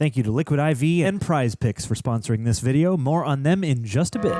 Thank you to Liquid IV and Prize Picks for sponsoring this video. More on them in just a bit.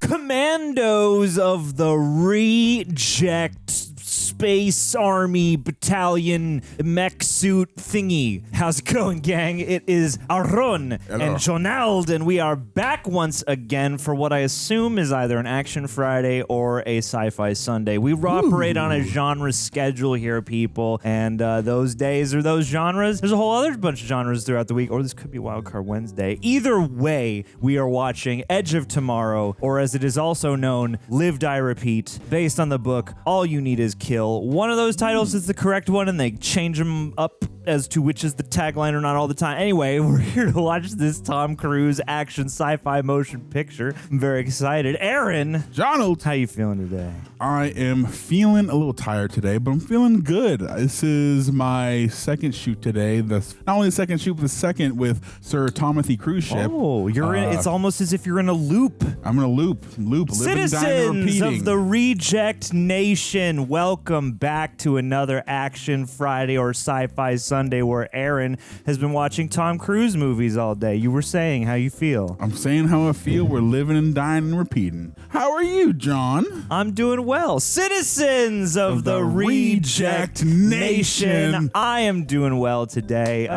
Commandos of the Reject Space Army Battalion mech suit thingy. How's it going, gang? It is Aaron and Jonald, and we are back once again for what I assume is either an Action Friday or a Sci-Fi Sunday. We operate on a genre schedule here, people, and those days or those genres. There's a whole other bunch of genres throughout the week, or this could be Wildcard Wednesday. Either way, we are watching Edge of Tomorrow, or as it is also known, Live, Die, Repeat, based on the book All You Need Is Kill. One of those titles is the correct one, and they change them up as to which is the tagline or not all the time. Anyway, we're here to watch this Tom Cruise action sci-fi motion picture. I'm very excited. Aaron, Donald, how you feeling today? I am feeling a little tired today, but I'm feeling good. This is my second shoot today. Not only the second shoot, but the second with Sir Timothy cruise ship. Oh, you're in. It's almost as if you're in a loop. I'm in a loop. Citizens of the Reject Nation, welcome back to another Action Friday or Sci-Fi Sunday where Aaron has been watching Tom Cruise movies all day. You were saying how you feel. I'm saying how I feel. We're living and dying and repeating. How are you, John? I'm doing well. Citizens of the Reject Nation, I am doing well today.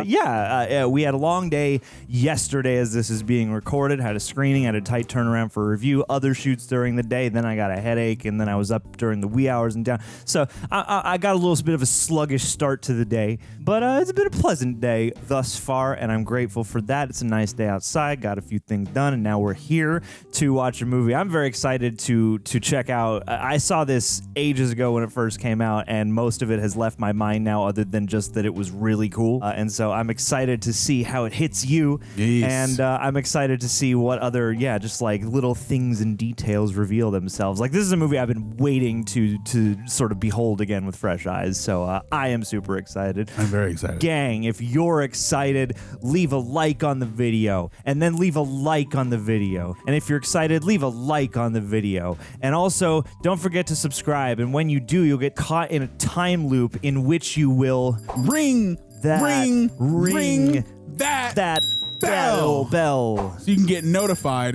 We had a long day yesterday as this is being recorded. Had a screening, had a tight turnaround for review, other shoots during the day. Then I got a headache, and then I was up during the wee hours and down. So I got a little bit of a sluggish start to the day, but it's been a pleasant day thus far, and I'm grateful for that. It's a nice day outside, got a few things done, and now we're here to watch a movie. I'm very excited to check out. I saw this ages ago when it first came out, and most of it has left my mind now other than just that it was really cool. And so I'm excited to see how it hits you, and I'm excited to see what other, just like little things and details reveal themselves. Like, this is a movie I've been waiting to sort of behold again with fresh eyes, so I am super excited. I'm very excited. Gang, if you're excited, leave a like on the video, and then leave a like on the video. And if you're excited, leave a like on the video. And also, don't forget to subscribe, and when you do, you'll get caught in a time loop in which you will ring that bell. So you can get notified.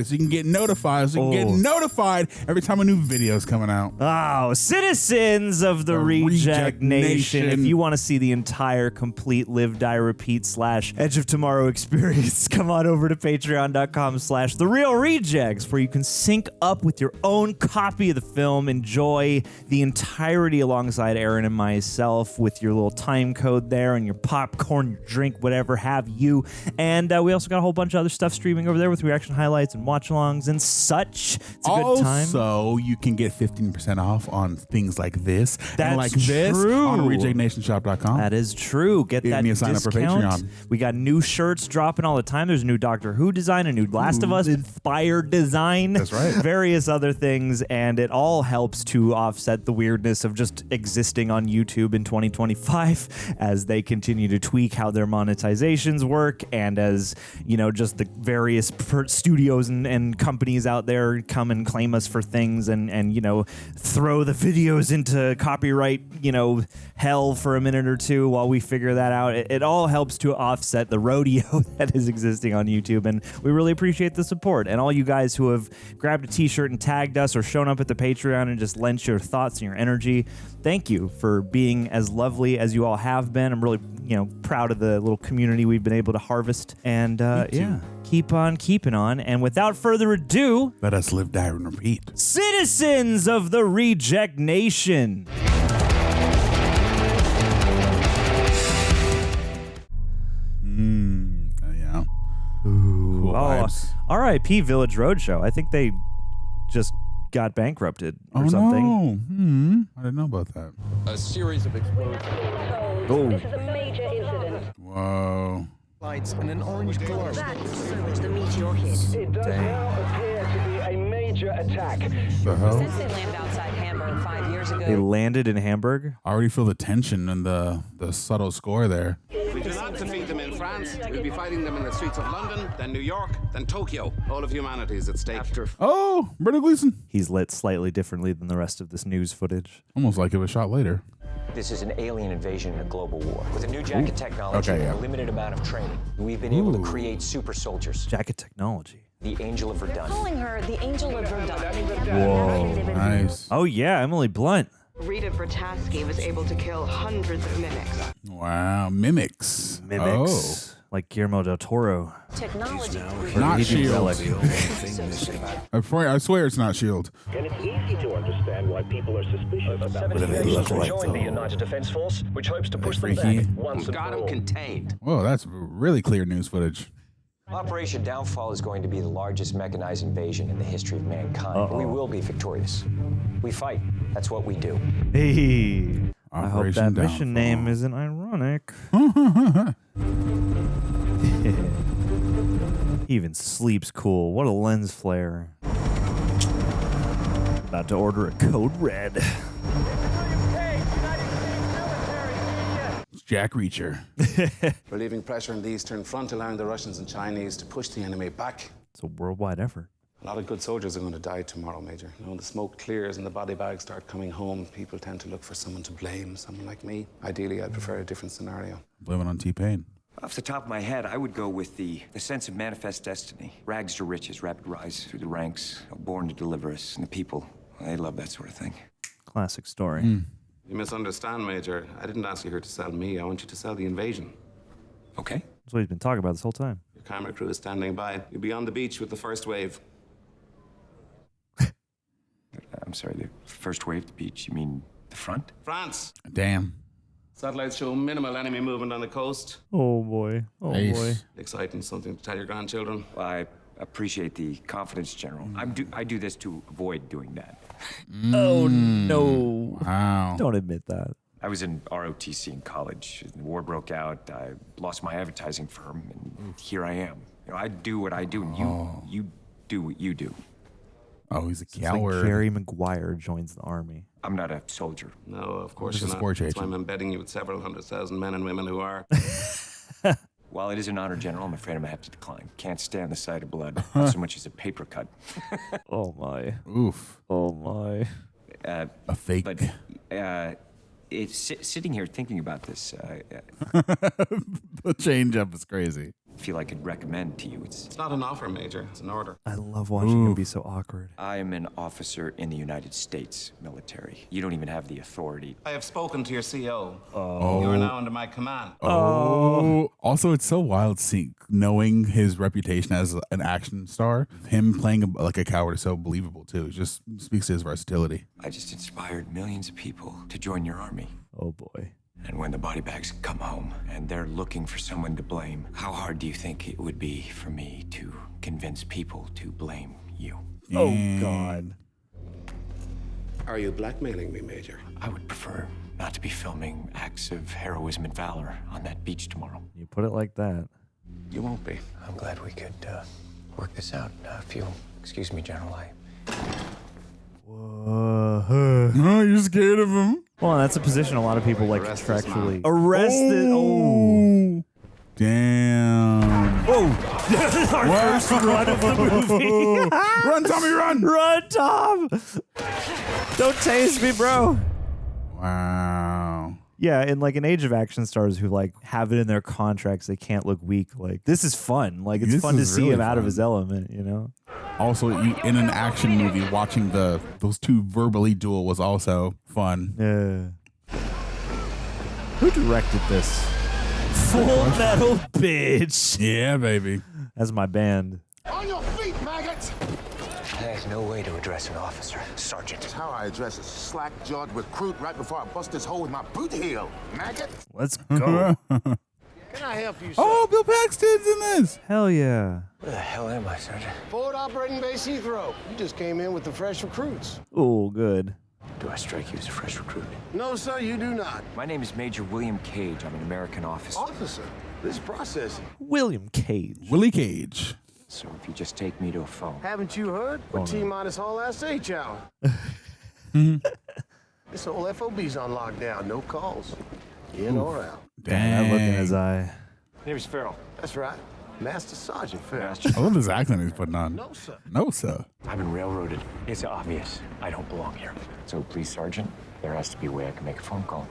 Every time a new video is coming out. Oh, citizens of the Reject Nation. If you want to see the entire complete Live, Die, Repeat / Edge of Tomorrow experience, come on over to patreon.com/TheRealRejects, where you can sync up with your own copy of the film, enjoy the entirety alongside Aaron and myself with your little time code there and your popcorn, your drink, whatever have you. And we also got a whole bunch of other stuff streaming over there with reaction highlights and watch-alongs and such. It's a good time. Also, you can get 15% off on things like this. That's this true. on rejectnationshop.com. That is true. Get that sign up for discount. Patreon. We got new shirts dropping all the time. There's a new Doctor Who design, a new Last of Us inspired design. That's right. Various other things, and it all helps to offset the weirdness of just existing on YouTube in 2025 as they continue to tweak how their monetizations work, and as just the various studios and companies out there come and claim us for things and throw the videos into copyright, hell for a minute or two while we figure that out. It all helps to offset the rodeo that is existing on YouTube, and we really appreciate the support. And all you guys who have grabbed a t-shirt and tagged us or shown up at the Patreon and just lent your thoughts and your energy, thank you for being as lovely as you all have been. I'm really, proud of the little community we've been able to harvest. And keep on keeping on. And without further ado, let us live, die, and repeat. Citizens of the Reject Nation. Yeah. Ooh, cool vibes. R.I.P. Village Roadshow. I think they just got bankrupted or something. No. I didn't know about that. A series of explosions. Oh. This is a major incident. Whoa. Lights and an orange glow. That's so much the meteor hit. It does now appear to be a major attack. The hell? Since they landed outside Hamburg 5 years ago. They landed in Hamburg? I already feel the tension and the subtle score there. We do not defeat them in France. We'll be fighting them in the streets of London, then New York, then Tokyo. All of humanity is at stake. Oh, Brenda Gleeson. He's lit slightly differently than the rest of this news footage. Almost like it was shot later. This is an alien invasion in a global war. With a new jacket technology Okay, and a limited amount of training, we've been able to create super soldiers. Jacket technology. The Angel of Verdun. Calling her the Angel of Verdun. Whoa, nice. Oh yeah, Emily Blunt. Rita Vrataski was able to kill hundreds of mimics. Wow, mimics. Mimics. Like Guillermo del Toro. Technology. Not Agent Shield. Relic. I swear it's not Shield. And it's easy to understand why people are suspicious about What do they look like, Join the though? United Defense Force, which hopes to push them freaky? back once and Got for him all. contained. Whoa, that's really clear news footage. Operation Downfall is going to be the largest mechanized invasion in the history of mankind. We will be victorious. We fight. That's what we do. Hey. I hope that Operation mission Downfall. name isn't ironic. He even sleeps cool. What a lens flare. About to order a code red. It's Jack Reacher. Relieving pressure on the Eastern Front, allowing the Russians and Chinese to push the enemy back. It's a worldwide effort. A lot of good soldiers are going to die tomorrow, Major. When the smoke clears and the body bags start coming home, people tend to look for someone to blame, someone like me. Ideally, I'd prefer a different scenario. Blaming on T-Pain. Off the top of my head, I would go with the sense of manifest destiny. Rags to riches, rapid rise through the ranks, born to deliver us. And the people, they love that sort of thing. Classic story. You misunderstand, Major. I didn't ask you here to sell me. I want you to sell the invasion. Okay. That's what he's been talking about this whole time. Your camera crew is standing by. You'll be on the beach with the first wave. I'm sorry, the first wave, the beach, you mean the front? France. Damn. Satellites show minimal enemy movement on the coast. Oh boy. Oh Nice. boy. Exciting, something to tell your grandchildren. Well, I appreciate the confidence, General. I do this to avoid doing that. Oh no. Wow. Don't admit that. I was in ROTC in college. The war broke out. I lost my advertising firm, and here I am. You know, I do what I do, and you do what you do. Oh, he's a It's like coward. Jerry Maguire joins the army. I'm not a soldier. No, of course Just a you're not. sports That's why agent. I'm embedding you with several 100,000 men and women who are. While it is an honor, General, I'm afraid I'm gonna have to decline. Can't stand the sight of blood, not so much as a paper cut. Oh my. Oof. Oh my. A fake. But it's sitting here thinking about this. The change up is crazy. I feel I could recommend to you. It's not an offer, Major. It's an order. I love watching him be so awkward. I am an officer in the United States military. You don't even have the authority. I have spoken to your CO. You are now under my command. Oh. Also, it's so wild knowing his reputation as an action star. Him playing like a coward is so believable, too. It just speaks to his versatility. I just inspired millions of people to join your army. Oh boy. And when the body bags come home and they're looking for someone to blame, how hard do you think it would be for me to convince people to blame you? Oh God. Are you blackmailing me, Major? I would prefer not to be filming acts of heroism and valor on that beach tomorrow. You put it like that. You won't be. I'm glad we could work this out. If you'll excuse me, General, Oh, you're scared of him? Well, that's a position a lot of people like Arrest this contractually. man. Arrested. Oh. Damn. Oh. Our first run of the movie. Run, Tommy, run! Run, Tom. Don't tase me, bro. Wow. Yeah, in like an age of action stars who like have it in their contracts they can't look weak. Like this is fun. Like it's This fun to is see really him out of fun. his element, you know? Also, in an action movie, watching those two verbally duel was also fun. Yeah. Who directed this? Full Metal Bitch. Yeah, baby. That's my band. On your feet, maggots! There's no way to address an officer, Sergeant. That's how I address a slack-jawed recruit right before I bust this hole with my boot heel, maggot. Let's go. Can I help you, sir? Oh, Bill Paxton's in this. Hell yeah. Where the hell am I, Sergeant? Forward Operating Base Heathrow. You just came in with the fresh recruits. Oh, good. Do I strike you as a fresh recruit? No, sir, you do not. My name is Major William Cage. I'm an American officer. Officer, this processing. William Cage. Willie Cage. So if you just take me to a phone. Haven't you heard? We're T-minus all last H hour. This whole FOB's on lockdown. No calls. In or out. That look in his eye. Name is Farell. That's right. Master Sergeant Farell. I love this accent he's putting on. No, sir. No, sir. I've been railroaded. It's obvious I don't belong here. So please, Sergeant, there has to be a way I can make a phone call.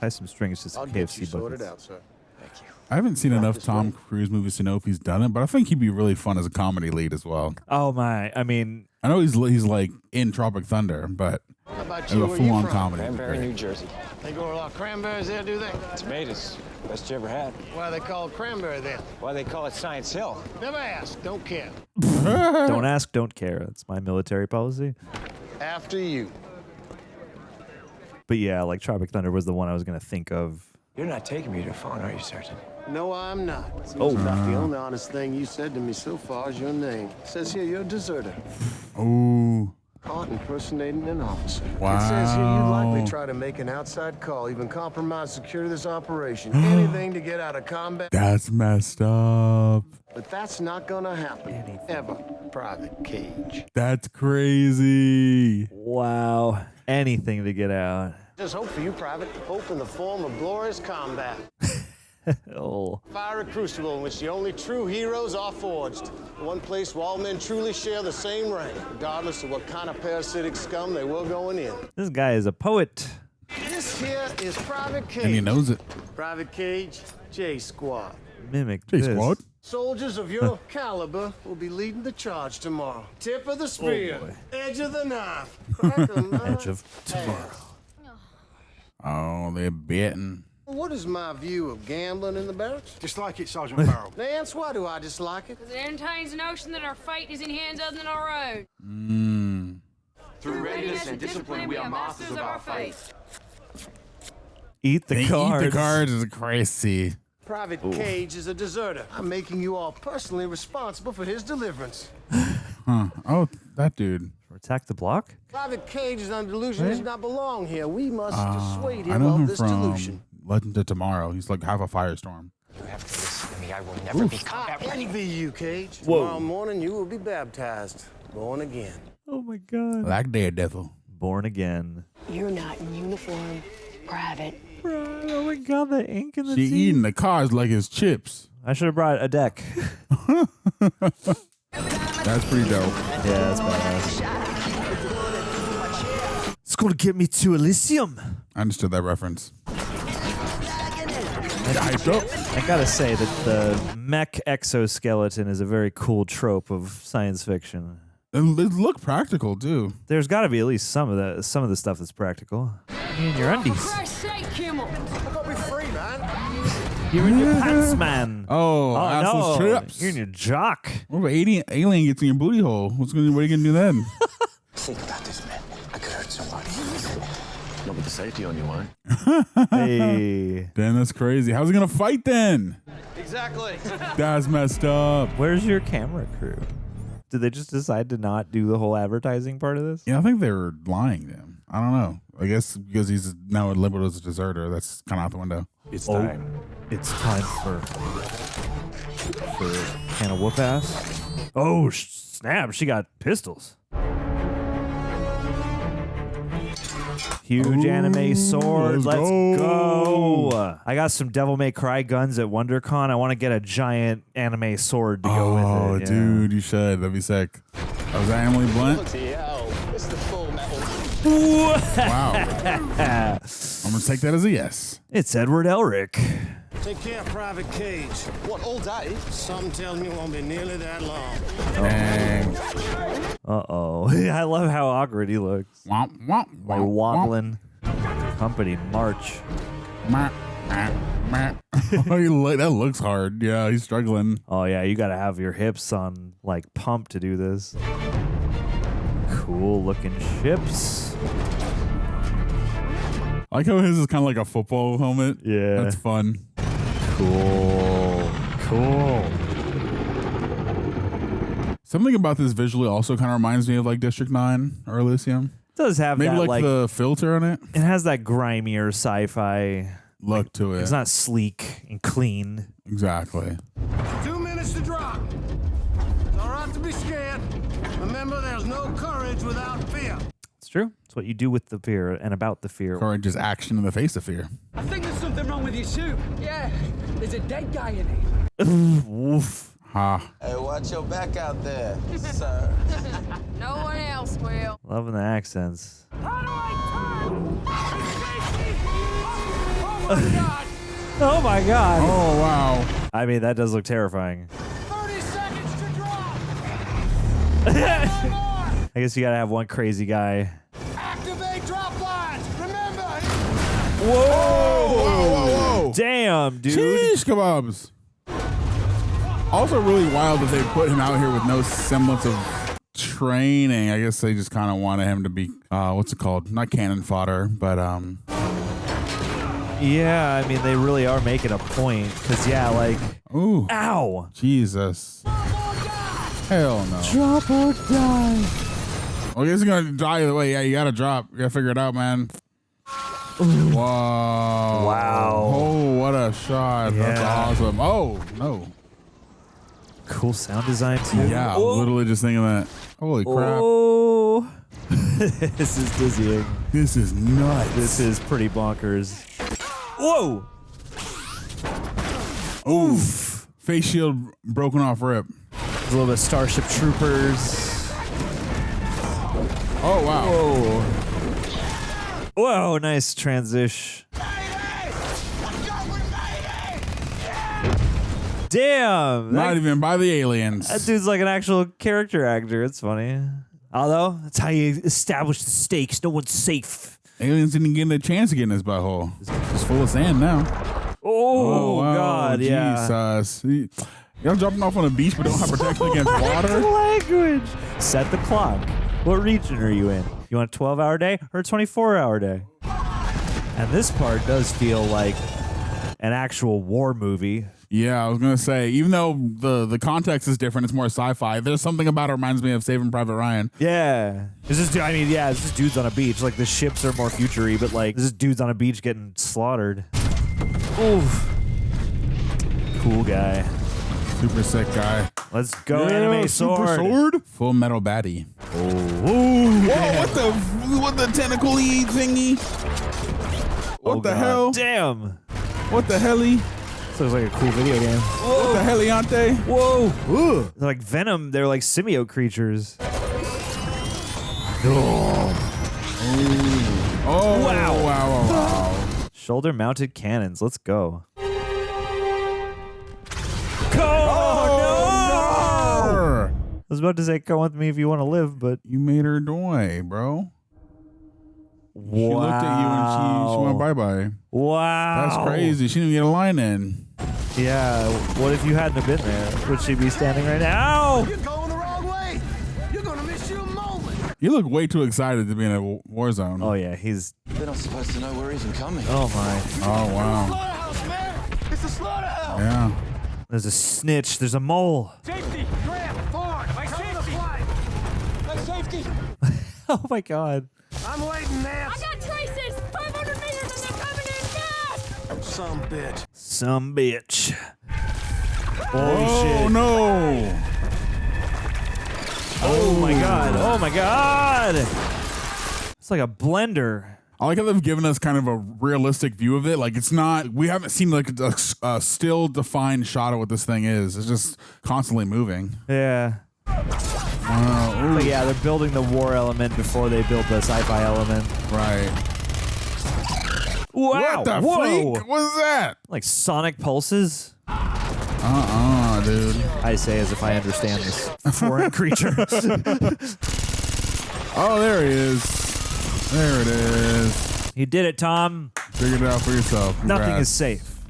Tie some strings to some KFC buckets. out, sir. Thank you. I haven't seen enough Tom Cruise movies to know if he's done it, but I think he'd be really fun as a comedy lead as well. Oh my! I mean, I know he's like in Tropic Thunder, but How about as you? a Where you full-on from? comedy. Cranberry, New Jersey. They grow a lot of cranberries there, do they? Tomatoes. Best you ever had. Why are they called cranberry then? Why they call it Science Hill? Never ask. Don't care. don't ask, don't care. That's my military policy. After you. But yeah, like Tropic Thunder was the one I was gonna think of. You're not taking me to the phone, are you, Sergeant? No, I'm not. Oh, about the only honest thing you said to me so far is your name. It says here you're a deserter. Oh, Caught impersonating an officer. Wow. It says here you'd likely try to make an outside call, even compromise security of this operation. Anything to get out of combat. that's messed up. But that's not gonna happen. Ever. Private Cage. That's crazy. Wow, anything to get out. Just hope for you, Private. Hope in the form of glorious combat. Oh, Fire a crucible in which the only true heroes are forged. One place where all men truly share the same rank, regardless of what kind of parasitic scum they were going in. this guy is a poet. This here is Private Cage. And he knows it. Private Cage, J Squad. Mimic Hey, this. squad. Soldiers of your caliber will be leading the charge tomorrow. Tip of the spear, boy. edge of the knife, crack 'em, Edge of tomorrow. Oh, they're betting. What is my view of gambling in the barracks? Dislike it, Sergeant Farrell. Nance, why do I dislike it? Because it entertains the notion that our fate is in hands other than our own. Through readiness and discipline, we are masters of our fate. Eat the They cards. eat the cards is crazy. Private Cage is a deserter. I'm making you all personally responsible for his deliverance. Huh. Oh, that dude. Attack the block. Private Cage is under delusion does not belong here. We must dissuade I him know of him this from delusion. Legend of Tomorrow. He's like half a firestorm. You have to listen to me. I will never be combat I ready. envy you, Cage. Whoa. Tomorrow morning you will be baptized, born again. Oh my God. Like Daredevil. Born again. You're not in uniform, Private. Oh my God, the ink in the She tea. eating the cards like it's chips. I should have brought a deck. That's pretty dope. Yeah, that's badass. It's gonna get me to Elysium. I understood that reference. I gotta say that the mech exoskeleton is a very cool trope of science fiction. It looked practical too. There's got to be at least some of the stuff that's practical. In your For undies. Christ's sake, Kimmel. I gotta be free, man. You're in your pants, man. Oh, assless no. trips. You're in your jock. What if an alien gets in your booty hole? What are you gonna do then? Think about this, man. I could hurt somebody. Not with the safety on you, won't? Hey. Damn, that's crazy. How's he gonna fight then? Exactly. That's messed up. Where's your camera crew? Did they just decide to not do the whole advertising part of this? Yeah, I think they were lying to him. I don't know. I guess because he's now labeled as a deserter, that's kind of out the window. It's time. It's time for can of whoop ass. Oh snap! She got pistols. Huge anime sword. Let's go. I got some Devil May Cry guns at WonderCon. I want to get a giant anime sword to go with it. Oh, Yeah. dude, you should. That'd be sick. Was that Emily Blunt? It's the full metal. Wow. I'm gonna take that as a yes. It's Edward Elric. Take care, Private Cage. What, all day? Something tells me it won't be nearly that long. Dang. Uh-oh. I love how awkward he looks. Womp, womp, Like womp, wobbling. Company march. womp. Meh, meh, meh. That looks hard. Yeah, he's struggling. Oh, yeah. You got to have your hips on, like, pump to do this. Cool looking ships. I like how his is kind of like a football helmet. Yeah. That's fun. Cool. Cool. Something about this visually also kind of reminds me of like District 9 or Elysium. It does have Maybe that, like the filter on it. It has that grimier sci-fi look to it. It's not sleek and clean. Exactly. 2 minutes to drop. It's all right to be scared. Remember, there's no courage without fear. It's true. It's what you do with the fear and about the fear. Courage is action in the face of fear. I think there's something wrong with your suit. Yeah, there's a dead guy in it. Woof. Ha. Hey, watch your back out there, sir. No one else will. Loving the accents. How do I turn? Oh my God. Oh, wow. I mean, that does look terrifying. 30 seconds to drop. I guess you gotta have one crazy guy. Activate drop lines. Remember. Whoa! Whoa. Damn, dude. Sheesh kebabs. Also really wild that they put him out here with no semblance of training. I guess they just kind of wanted him to be, what's it called? Not cannon fodder, but, Yeah, I mean, they really are making a point. Because, yeah, like... Ooh. Ow! Jesus. Hell no. Drop or die. Well, I guess you're going to die either way. Yeah, you got to drop. You got to figure it out, man. Whoa. Wow. Oh, what a shot. Yeah. That's awesome. Oh, no. Cool sound design, too. Yeah, I was literally just thinking that. Holy crap. Oh. This is dizzying. This is nuts. This is pretty bonkers. Whoa! Oof. Face shield broken off rip. There's a little bit of Starship Troopers. Oh, wow. Whoa. Whoa, nice transition. Damn. Not even by the aliens. That dude's like an actual character actor. It's funny. Although, that's how you establish the stakes. No one's safe. Aliens didn't get a chance to get in this butthole. It's full of sand now. Oh, wow. God, yeah. Jesus. Y'all jumping off on a beach but don't have protection against water? Language. Set the clock. What region are you in? You want a 12-hour day or a 24-hour day? And this part does feel like an actual war movie. Yeah, I was going to say, even though the context is different, it's more sci-fi, there's something about it reminds me of Saving Private Ryan. Yeah. It's just dudes on a beach. Like, the ships are more future-y, but, like, this is dudes on a beach getting slaughtered. Oof. Cool guy. Super sick guy. Let's go, anime sword. Super sword? Full metal baddie. Whoa, what the tentacle-y thingy? What the hell? Damn. What the helly? This looks like a cool video game. What the heliante? Whoa. Ooh. They're like Venom. They're like symbiote creatures. Oh, wow. Shoulder mounted cannons. Let's go. No! I was about to say, come with me if you want to live, but you made her die, bro. Wow. She looked at you and she went bye-bye. Wow. That's crazy. She didn't get a line in. Yeah. What if you hadn't have been there? Would she be standing right now? You're going the wrong way. You're going to miss your moment. You look way too excited to be in a war zone. Oh, yeah. He's... They're not supposed to know we're even coming. Oh, my. Oh, wow. Slaughterhouse, man. It's a slaughterhouse. Yeah. There's a snitch. There's a mole. Safety. Grab. Forward. My safety. My safety. Oh, my God. I'm waiting, Nance. I got traces! 500 meters and they're coming in fast! Some bitch. Some bitch. Oh, shit. No. Oh, my God. Oh, my God. It's like a blender. I like how they've given us kind of a realistic view of it. Like, it's not, we haven't seen like a still defined shot of what this thing is. It's just constantly moving. Yeah. But yeah, they're building the war element before they build the sci-fi element. Right. Wow. What the freak? What is that? Like sonic pulses? Dude. I say as if I understand this foreign creature. Oh, there he is. There it is. You did it, Tom. Figured it out for yourself. Congrats. Nothing is safe.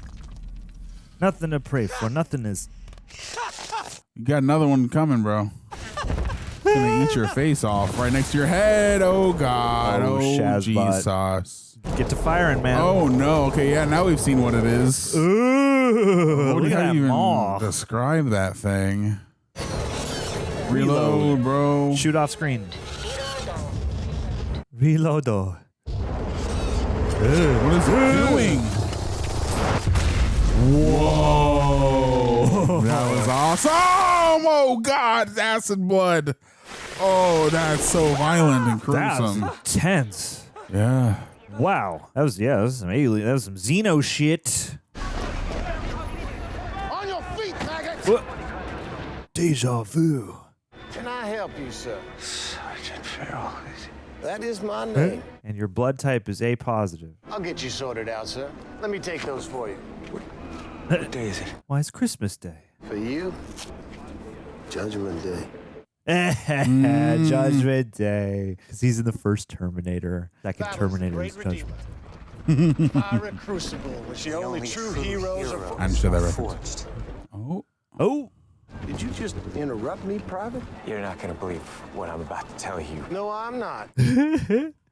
Nothing to pray for. Nothing is... You got another one coming, bro. Gonna eat your face off right next to your head. Oh, God. Oh, Jesus. Get to firing, man. Oh, no. Okay, yeah, now we've seen what it is. Ooh, What do look at that you even maw. describe that thing? Reload, bro. Shoot off screen. Reload. What is it doing? Whoa. That was awesome. Oh, God. It's acid blood. Oh, that's so violent and gruesome. That's intense. Yeah. Wow. That was some alien. That was some Xeno shit. On your feet, maggots! What? Deja vu. Can I help you, sir? Sergeant Farell. That is my name. And your blood type is A positive. I'll get you sorted out, sir. Let me take those for you. What day is it? Why is Christmas Day? For you, Judgment Day. Judgment Day. Because he's in the first Terminator. Second Terminator is Judgment Day. Fiery Crucible, which the only true heroes are. I'm sure that reference. Oh. Oh. Did you just interrupt me, Private? You're not going to believe what I'm about to tell you. No, I'm not.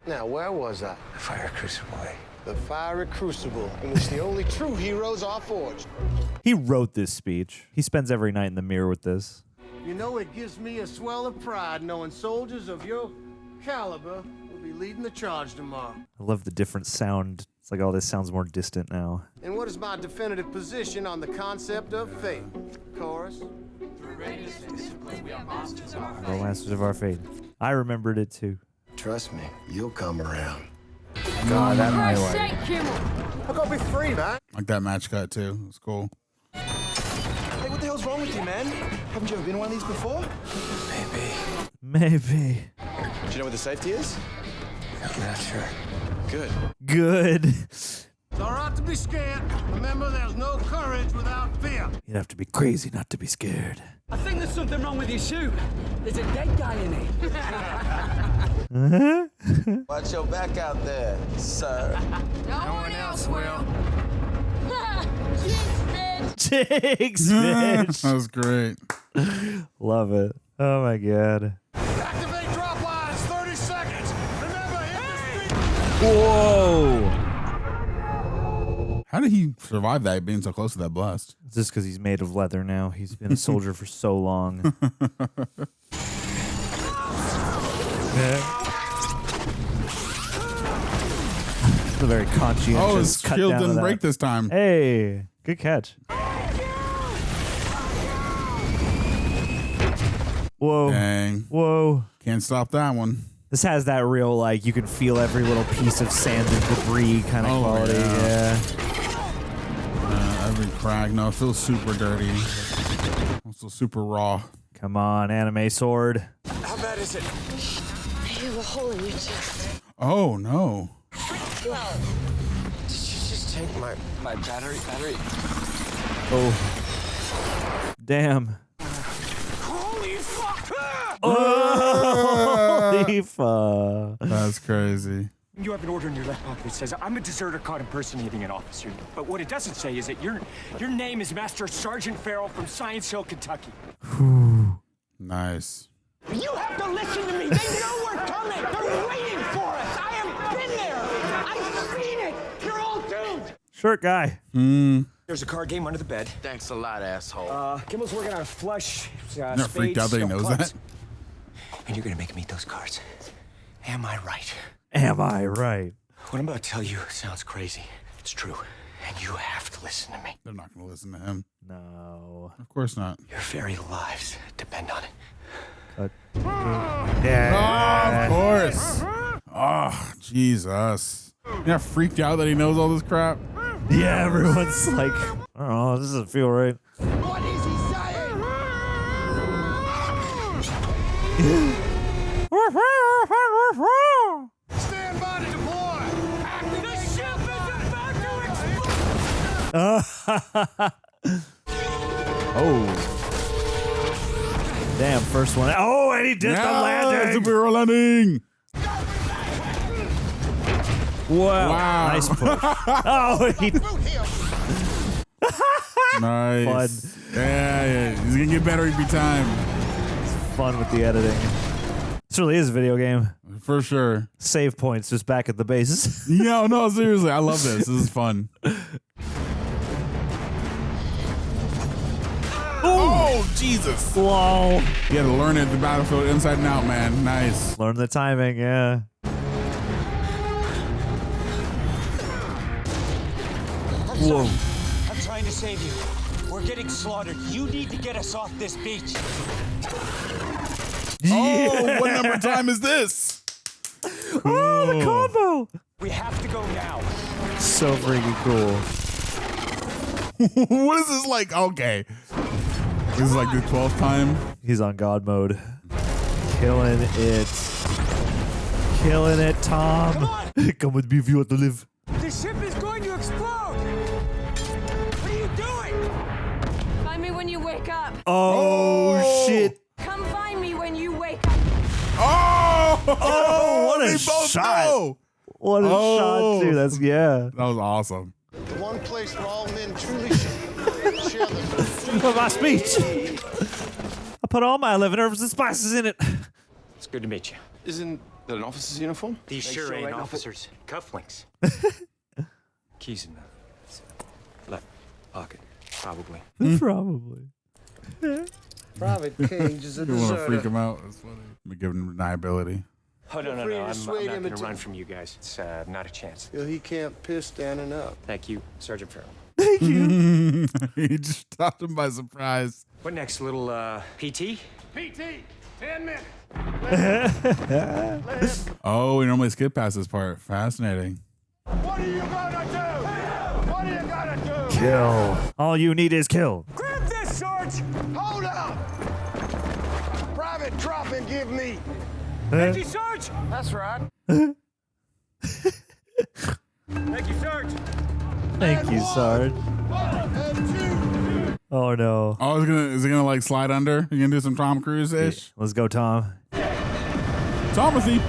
Now, where was I? The Fire Crucible. The Fiery Crucible, in which the only true heroes are forged. He wrote this speech. He spends every night in the mirror with this. You know, it gives me a swell of pride knowing soldiers of your caliber will be leading the charge tomorrow. I love the different sound. It's like, oh, this sounds more distant now. And what is my definitive position on the concept of fate? Chorus. We're masters of our fate. I remembered it too. Trust me, you'll come around. God, that I'm gonna be free, man. Like that match cut too. It's cool. Hey, what the hell's wrong with you, man? Haven't you ever been in one of these before? Maybe. Do you know where the safety is? I'm not sure. Good. Good. It's all right to be scared. Remember, there's no courage without fear. You'd have to be crazy not to be scared. I think there's something wrong with your suit. There's a dead guy in it. Watch your back out there, sir. No one else will. Jigs, bitch. That was great. Love it. Oh my god. Activate drop lines, 30 seconds. Remember, hit the street. Whoa. How did he survive that being so close to that blast? It's just because he's made of leather now. He's been a soldier for so long. It's a very conscientious Oh, his cut shield down didn't of break that. this time. Hey, good catch. Whoa. Dang. Whoa. Can't stop that one. This has that real, like, you can feel every little piece of sand and debris kind of quality. Yeah. Every crack. No, it feels super dirty. Also super raw. Come on, anime sword. How bad is it? You have a hole in your chest. Oh, no. Did you just take my battery? Oh. Damn. Holy fuck! Oh, holy fuck. That's crazy. You have an order in your left pocket that says, I'm a deserter caught impersonating an officer. But what it doesn't say is that your name is Master Sergeant Farell from Science Hill, Kentucky. Nice. You have to listen to me. They know we're coming. They're waiting for us. I have been there. I've seen it. You're all doomed. Short guy. There's a card game under the bed. Thanks a lot, asshole. Kimmel's working on a flush. You're not freaked out that he knows that? And you're gonna make me those cards. Am I right? Am I right? What I'm about to tell you sounds crazy. It's true. And you have to listen to me. They're not going to listen to him. No. Of course not. Your very lives depend on it. Cut. Oh, Yeah. of course. Oh, Jesus. You're not freaked out that he knows all this crap? Yeah, everyone's like, I don't know, this doesn't feel right. What is he Stand by to deploy. The ship is about to explode. Oh. Damn, first one. Oh, and he did the landing. Superhero landing. Wow. Nice push. Oh, he... Nice. Fun. Yeah. He's going to get better every time. It's fun with the editing. This really is a video game. For sure. Save points just back at the base. No, seriously. I love this. This is fun. Oh, Jesus. Lol. You got to learn it the battlefield inside and out, man. Nice. Learn the timing, yeah. Whoa. I'm trying to save you. We're getting slaughtered. You need to get us off this beach. Oh, what number time is this? Oh, the combo. We have to go now. So freaking cool. What is this like? Okay. This is like the 12th time. He's on God mode. Killing it. Killing it, Tom. Come with me if you want to live. This wake up. Oh, shit. Come find me when you wake up. Oh, what a they both shot. know. What a shot, too. That's, yeah. That was awesome. The one place where all men truly share the For my speech. I put all my 11 herbs and spices in it. It's good to meet you. Isn't that an officer's uniform? These They sure sure ain't ain't officers. Cufflinks. Keys in the left pocket, probably. Probably. Private Cage is a You want to freak deserter. him out? That's funny. We give him deniability. Oh, no, free to I'm not dissuade him going to into- run from you guys. It's not a chance. Yo, he can't piss standing up. Thank you, Sergeant Farell. Thank you. He just stopped him by surprise. What next, little PT? PT, 10 minutes. Oh, we normally skip past this part. Fascinating. What are you gonna do? What are you gonna do? Kill. All you need is kill. Grab this, Sarge! Hold up! Private, drop and give me. Thank you, Sarge! That's right. Thank you, Sarge. Thank you, Sarge. Oh, no. Oh, is it gonna like slide under? You gonna do some Tom Cruise ish? Let's go, Tom. Tomothy.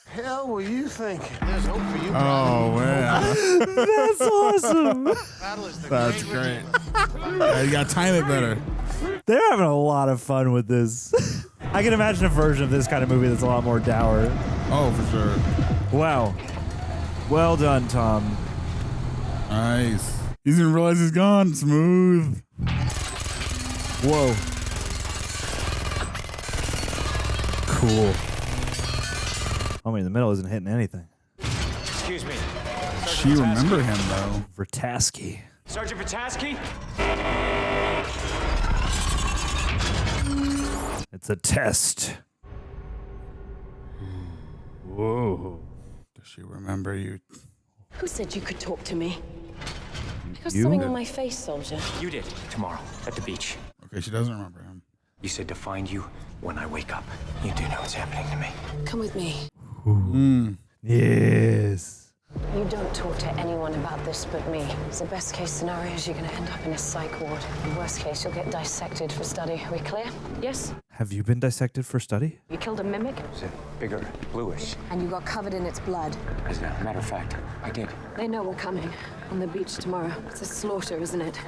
Hell were you thinking? There's hope for you. Oh man, That's awesome. Battle is the that's great. Yeah, you gotta time it better. They're having a lot of fun with this. I can imagine a version of this kind of movie that's a lot more dour. Oh, for sure. Wow. Well done, Tom. Nice. He doesn't realize he's gone. Smooth. Whoa. Cool. Homie in the middle isn't hitting anything. Excuse me. She remembered him though. Vrataski. Sergeant Vrataski? It's a test. Whoa. Does she remember you? Who said you could talk to me? I got You? something on my face, soldier. You did. Tomorrow, at the beach. Okay, she doesn't remember him. You said to find you when I wake up. You do know what's happening to me. Come with me. Yes. You don't talk to anyone about this but me. So the best case scenario is you're going to end up in a psych ward. In worst case, you'll get dissected for study. Are we clear? Yes? Have you been dissected for study? You killed a mimic, Is it bigger, bluish? and you got covered in its blood. As a matter of fact, I did. They know we're coming. On the beach tomorrow. It's a slaughter, isn't it?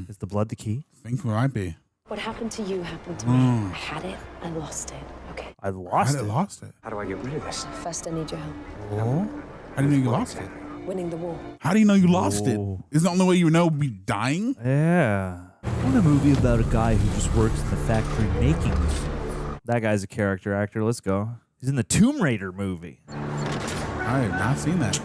Is the blood the key? Think it might be. What happened to you happened to me. I had it, I lost it. Okay. I lost it. Lost it. How do I get rid of this? First, I need your help. Oh. How do you know you lost it? Winning the war. How do you know you lost it? Oh. Isn't the only way you know be dying? Yeah. I want a movie about a guy who just works in the factory making this. That guy's a character actor. Let's go. He's in the Tomb Raider movie. I have not seen that.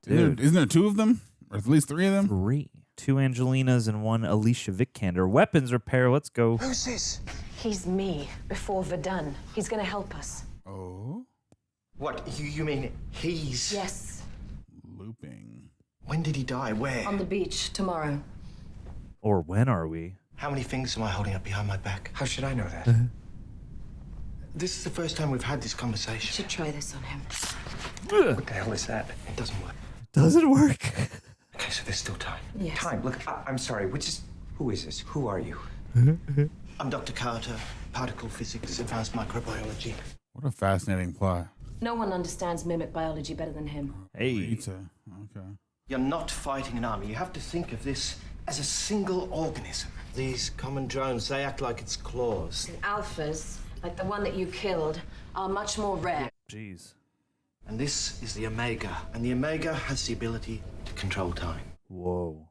Dude. Isn't there two of them? Or at least three of them? 3. 2 Angelinas and 1 Alicia Vikander. Weapons repair. Let's go. Who's this? He's me before Verdun. He's going to help us. Oh. What, you mean he's... Yes. Looping. When did he die? Where? On the beach tomorrow. Or when are we? How many fingers am I holding up behind my back? How should I know that? This is the first time we've had this You conversation. should try this on him. What the hell is that? It doesn't work. Does it work? Okay, so there's still time. Yes. Time. Look, I'm sorry. Who is this? Who are you? I'm Dr. Carter, particle physics, advanced microbiology. What a fascinating plot. No one understands mimic biology better than him. Hey. Pizza. Okay. You're not fighting an army. You have to think of this as a single organism. These common drones, they act like it's claws. And alphas, like the one that you killed, are much more rare. Jeez. And this is the Omega. And the Omega has the ability to control time. Whoa.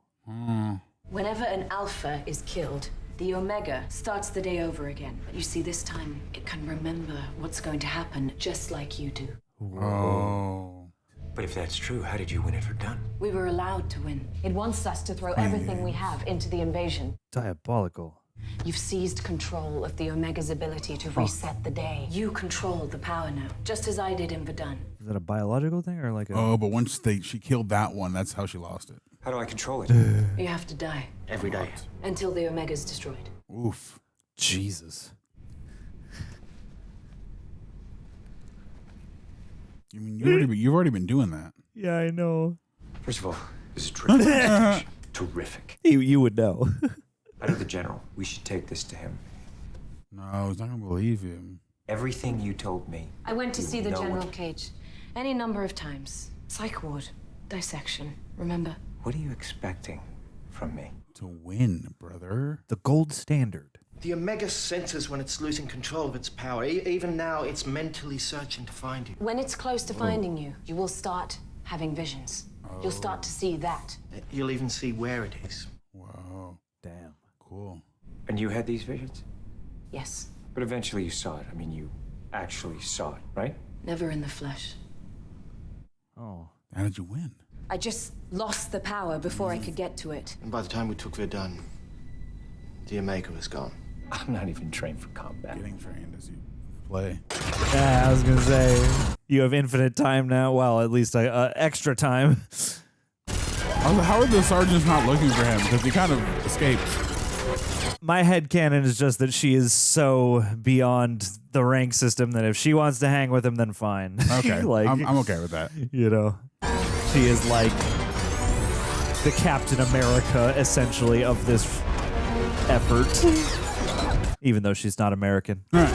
Whenever an alpha is killed, the Omega starts the day over again. But you see, this time, it can remember what's going to happen just like you do. Oh. But if that's true, how did you win it for Dunn? We were allowed to win. It wants us to throw everything we have into the invasion. Diabolical. You've seized control of the Omega's ability to reset the day. You control the power now, just as I did in Verdun. Is that a biological thing or like a... Oh, but once she killed that one, that's how she lost it. How do I control it? You have to die Every day. until the Omega's destroyed. Oof. Jesus. You mean you've already been doing that? Yeah, I know. First of all, this is terrific. Terrific. You would know. I know the general. We should take this to him. No, he's not gonna believe him. Everything you told me. I went to see the know General it. Cage any number of times. Psych ward, dissection, remember? What are you expecting from me? To win, brother. The gold standard. The Omega senses when it's losing control of its power. Even now, it's mentally searching to find you. When it's close to finding you, you will start having visions. You'll start to see that. You'll even see where it is. Wow. Damn. Cool. And you had these visions? Yes, But eventually you saw it. I mean, you actually saw it, right? never in the flesh. Oh. How did you win? I just lost the power before I could get to it. And by the time we took Verdun, the Omega was gone. I'm not even trained for combat. Getting trained as you play. Yeah, I was gonna say you have infinite time now. Well, at least extra time. How are the sergeants not looking for him? Because he kind of escaped. My headcanon is just that she is so beyond the rank system that if she wants to hang with him, then fine. Okay, like, I'm okay with that. You know, she is like the Captain America, essentially, of this effort. Even though she's not American. But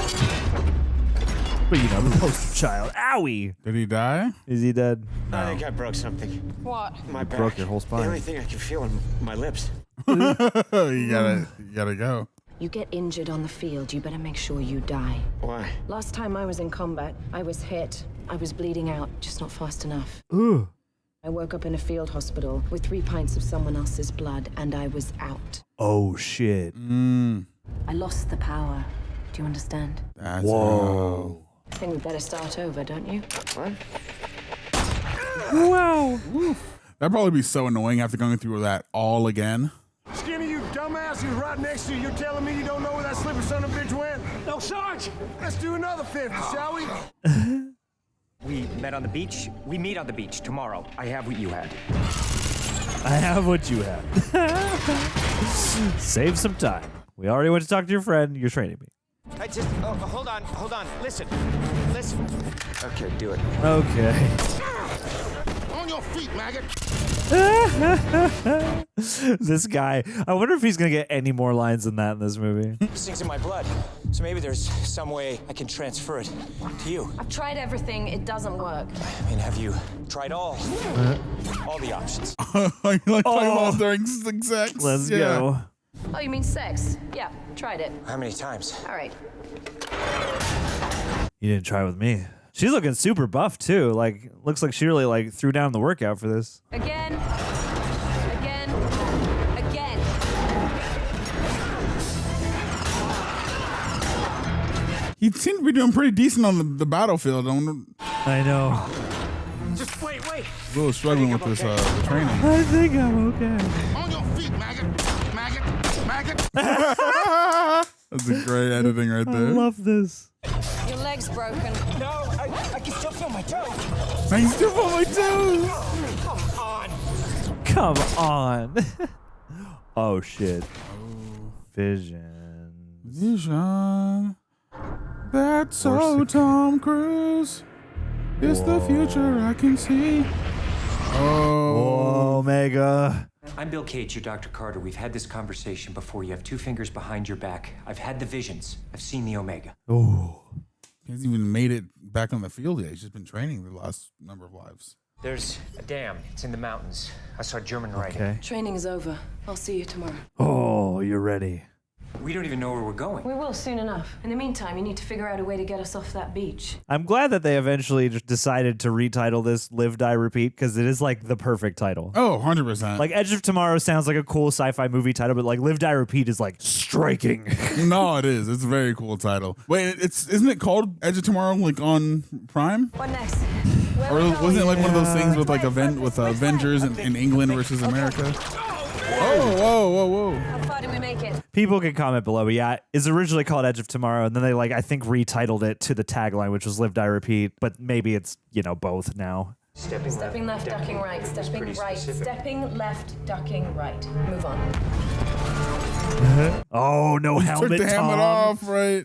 you know, the poster child. Owie! Did he die? Is he dead? No. I think I broke something. What? My back. Broke your whole spine. The only thing I can feel in my lips. you gotta go. You get injured on the field, you better make sure you die. Why? Last time I was in combat, I was hit. I was bleeding out, just not fast enough. Ooh. I woke up in a field hospital with 3 pints of someone else's blood, and I was out. Oh, shit. I lost the power. Do you understand? That's Whoa. I think we better start over, don't you? What? Wow. That'd probably be so annoying after going through that all again. Skinny, you dumbass who's right next to you. You're telling me you don't know where that slipper son of a bitch went? No, Sarge! Let's do another 50, shall we? We met on the beach. We meet on the beach tomorrow. I have what you had. I have what you have. Save some time. We already went to talk to your friend. You're training me. I just... Oh, hold on. Listen. Okay, do it. Okay. On your feet, maggot! This guy. I wonder if he's going to get any more lines than that in this movie. This thing's in my blood, so maybe there's some way I can transfer it to you. I've tried everything. It doesn't work. I mean, have you tried all the options? I like talking about during sex. Let's go. Oh, you mean sex? Yeah, tried it. How many times? All right. You didn't try with me. She's looking super buff too. Like, looks like she really like threw down the workout for this. Again. He seemed to be doing pretty decent on the battlefield. I know. Just wait. A little struggling with this training. I think I'm okay. On your feet, maggot! Maggot! That's a great editing right I there. love this. Your leg's broken. No, I can still feel my toes. I can still feel my toes. Come on. Oh, shit. Vision. That's so Tom Cruise. It's the future I can see. Oh, Omega. I'm Bill Cage, you're Dr. Carter. We've had this conversation before. You have 2 fingers behind your back. I've had the visions. I've seen the Omega. Oh. He hasn't even made it back on the field yet. He's just been training the last number of lives. There's a dam. It's in the mountains. I saw German writing. Okay. Training is over. I'll see you tomorrow. Oh, you're ready. We don't even know where we're going. We will soon enough. In the meantime, you need to figure out a way to get us off that beach. I'm glad that they eventually just decided to retitle this Live, Die, Repeat, because it is like the perfect title. Oh, 100%. Like Edge of Tomorrow sounds like a cool sci-fi movie title, but like Live, Die, Repeat is like striking. No, it is. It's a very cool title. Wait, isn't it called Edge of Tomorrow like on Prime? What next? Or wasn't it like one of those things with like Avengers in England versus America? Whoa. How far did we make it? People can comment below, but yeah, it's originally called Edge of Tomorrow, and then they I think retitled it to the tagline, which was Live, Die, Repeat, but maybe it's, both now. Stepping left, ducking right. Stepping right. specific. Stepping left, ducking right. Move on. Oh, no helmet, Took the helmet Tom. off, right?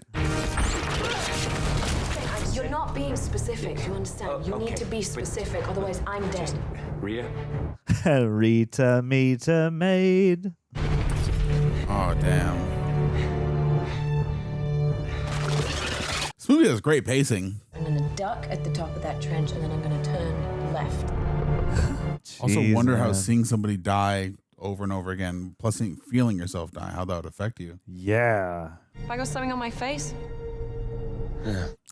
You're not not being specific, you understand? You need to be specific, otherwise I'm dead. Rita? Rita Mita Maid. Oh, damn. This movie has great pacing. I'm gonna duck at the top of that trench, and then I'm gonna turn left. Also Jeez, wonder how man. seeing somebody die over and over again, plus feeling yourself die, how that would affect you. Yeah. Have I got something on my face?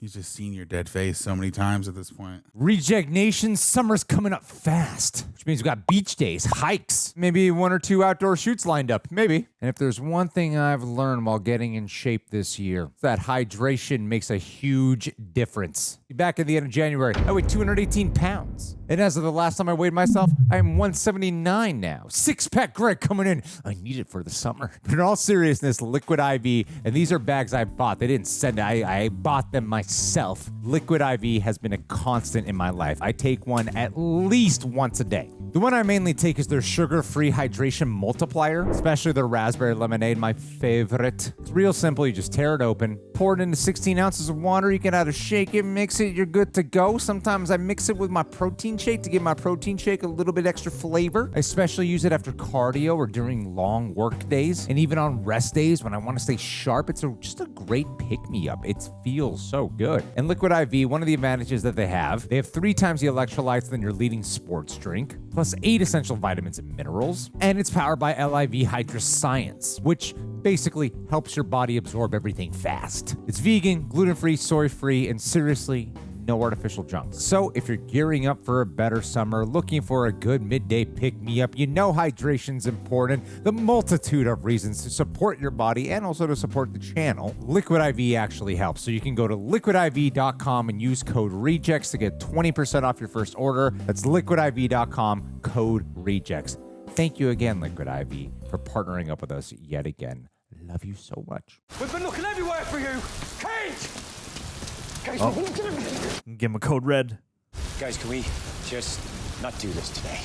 You've just seen your dead face so many times at this point. Reject Nation, summer's coming up fast, which means we got beach days, hikes, maybe 1 or 2 outdoor shoots lined up, maybe. And if there's one thing I've learned while getting in shape this year, it's that hydration makes a huge difference. Back at the end of January, I weighed 218 pounds. And as of the last time I weighed myself, I am 179 now. 6-pack Greg coming in. I need it for the summer. But in all seriousness, Liquid IV, and these are bags I bought. They didn't send it. I bought them myself. Liquid IV has been a constant in my life. I take one at least once a day. The one I mainly take is their sugar-free hydration multiplier, especially their raspberry lemonade, my favorite. It's real simple. You just tear it open, pour it into 16 ounces of water. You can either shake it, mix it, you're good to go. Sometimes I mix it with my protein shake to give my protein shake a little bit extra flavor. I especially use it after cardio or during long work days, and even on rest days when I want to stay sharp. It's just a great pick-me-up. It feels so good. And Liquid IV, one of the advantages that they have 3 times the electrolytes than your leading sports drink, plus 8 essential vitamins and minerals, and it's powered by LIV Hydra Science, which basically helps your body absorb everything fast. It's vegan, gluten-free, soy-free, and seriously, no artificial junk. So if you're gearing up for a better summer, looking for a good midday pick-me-up, you know hydration's important, the multitude of reasons to support your body and also to support the channel, Liquid IV actually helps. So you can go to liquidiv.com and use code REJECTS to get 20% off your first order. That's liquidiv.com, code REJECTS. Thank you again, Liquid IV, for partnering up with us yet again. Love you so much. We've been looking everywhere for you. Kate! Give him a code red. Guys, can we just not do this today?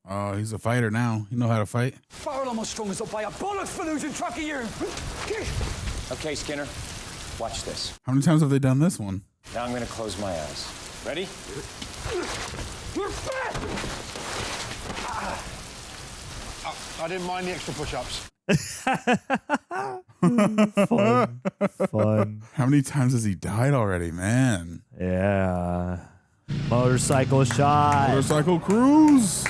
Oh, he's a fighter now. You know how to fight. Farrell almost strung us up by a bollocks for losing track of you. Okay, Skinner, watch this. How many times have they done this one? Now I'm gonna close my eyes. Ready? You're fat! I didn't mind the extra push-ups. Fun. How many times has he died already, man? Yeah. Motorcycle shot. Motorcycle cruise.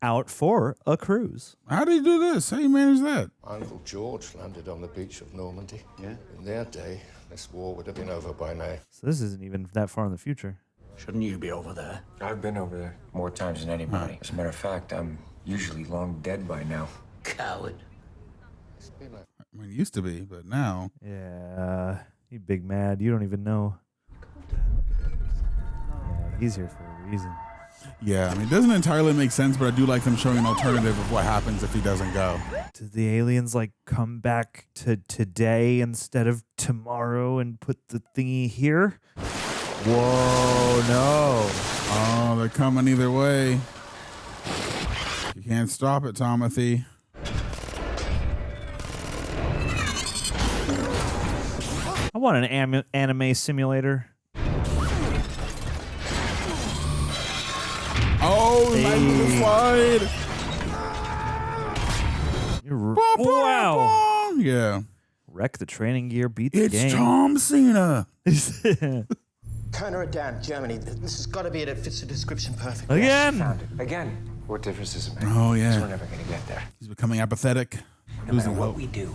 Out for a cruise. How did he do this? How do you manage that? Uncle George landed on the beach of Normandy. Yeah. In their day, this war would have been over by now. So this isn't even that far in the future. Shouldn't you be over there? I've been over there more times than anybody. As a matter of fact, I'm usually long dead by now. Coward. I mean, it used to be, but now. Yeah. You big mad. You don't even know. Yeah, he's here for a reason. Yeah, I mean, it doesn't entirely make sense, but I do like them showing an alternative of what happens if he doesn't go. Did the aliens like come back to today instead of tomorrow and put the thingy here? Whoa, no. Oh, they're coming either way. You can't stop it, Timothy. I want an anime simulator. Oh, the slide. Wow. Yeah. Wreck the training gear, beat the game. It's Tom Cena. Counter it down, Germany. This has got to be it. It fits the description perfectly. Again. Found it. Again. What difference does it make? Oh, yeah. 'Cause we're never gonna get there. He's becoming apathetic. No matter what we do,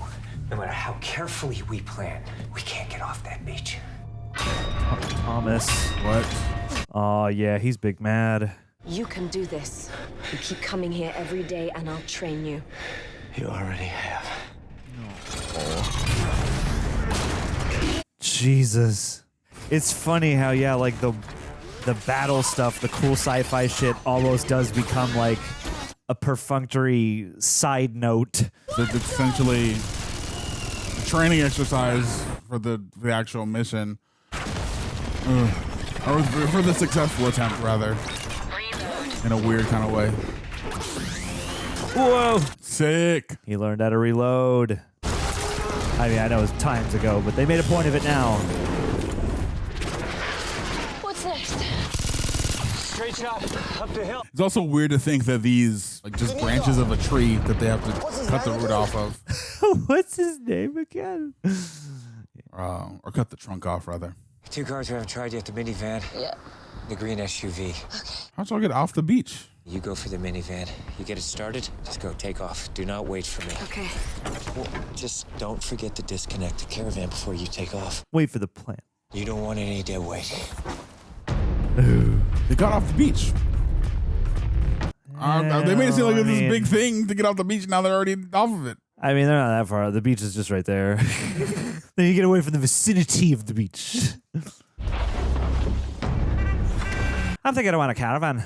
no matter how carefully we plan, we can't get off that beach. Thomas. What? Oh, yeah, he's big mad. You can do this. You keep coming here every day and I'll train you. You already have. Jesus. It's funny how, yeah, like the battle stuff, the cool sci-fi shit almost does become like a perfunctory side note. So it's essentially a training exercise for the actual mission. Or for the successful attempt, rather. In a weird kind of way. Whoa. Sick. He learned how to reload. I mean, I know it was times ago, but they made a point of it now. Straight shot up the hill. It's also weird to think that these like just branches of a tree that they have to cut the root off of. What's his name again? Or cut the trunk off, rather. 2 cars we haven't tried yet, the minivan. Yeah. The green SUV. How'd y'all get off the beach? You go for the minivan. You get it started, just go, take off. Do not wait for me. Okay. Well, just don't forget to disconnect the caravan before you take off. Wait for the plant. You don't want any dead weight. They got off the beach. They made it seem like it was this big thing to get off the beach. Now they're already off of it. I mean, they're not that far. The beach is just right there. Then you get away from the vicinity of the beach. I'm thinking I want a caravan.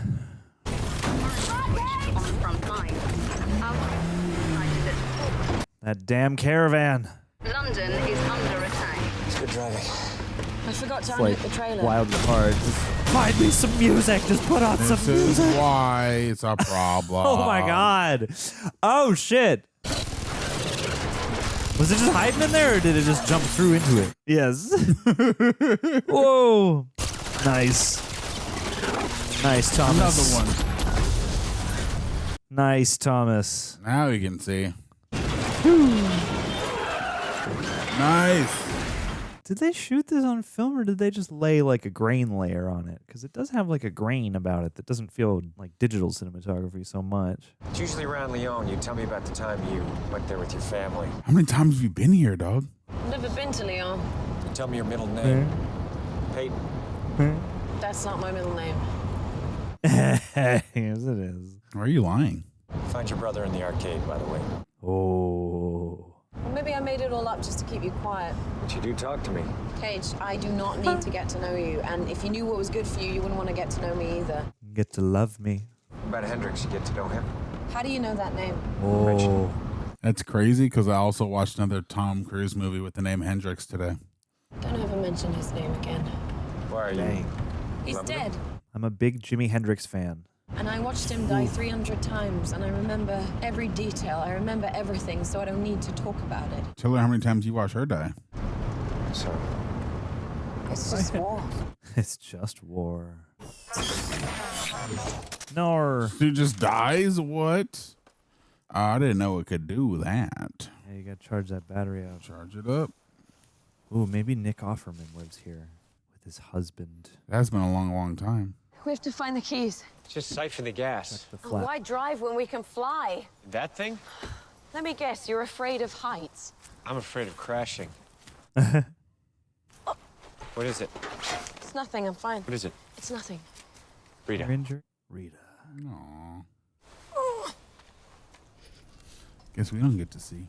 That damn caravan. London is under attack. It's good driving. I forgot to It's unhook the trailer. wildly hard. Just find me some music. Just put on some This music. is why it's a problem. Oh my god. Oh shit. Was it just hiding in there or did it just jump through into it? Yes. Whoa. Nice. Nice, Thomas. Another one. Nice, Thomas. Now you can see. Nice. Did they shoot this on film or did they just lay like a grain layer on it? Because it does have like a grain about it that doesn't feel like digital cinematography so much. It's usually around Lyon. You tell me about the time you went there with your family. How many times have you been here, dog? Never been to Lyon. You tell me your middle name. Peyton. That's not my middle name. Yes, it is. Why are you lying? Find your brother in the arcade, by the way. Oh. Well, maybe I made it all up just to keep you quiet. But you do talk to me. Cage, I do not need to get to know you. And if you knew what was good for you, you wouldn't want to get to know me either. Get to love me. About Hendrix, you get to know him. How do you know that name? Oh. That's crazy because I also watched another Tom Cruise movie with the name Hendrix today. Don't ever mention his name again. Why are you? Dang. He's dead. I'm a big Jimi Hendrix fan. And I watched him die 300 times, and I remember every detail. I remember everything, so I don't need to talk about it. Tell her how many times you watched her die. So, It's just war. It's just war. No. Dude just dies? What? I didn't know it could do that. Yeah, you gotta charge that battery out. Charge it up. Ooh, maybe Nick Offerman lives here with his husband. That's been a long, long time. We have to find the keys. just siphon the gas. The flat. Why drive when we can fly? That thing? Let me guess, you're afraid of heights. I'm afraid of crashing. What is it? It's nothing, I'm fine. What is it? It's nothing. Rita. Rita. Aww. Guess we don't get to see.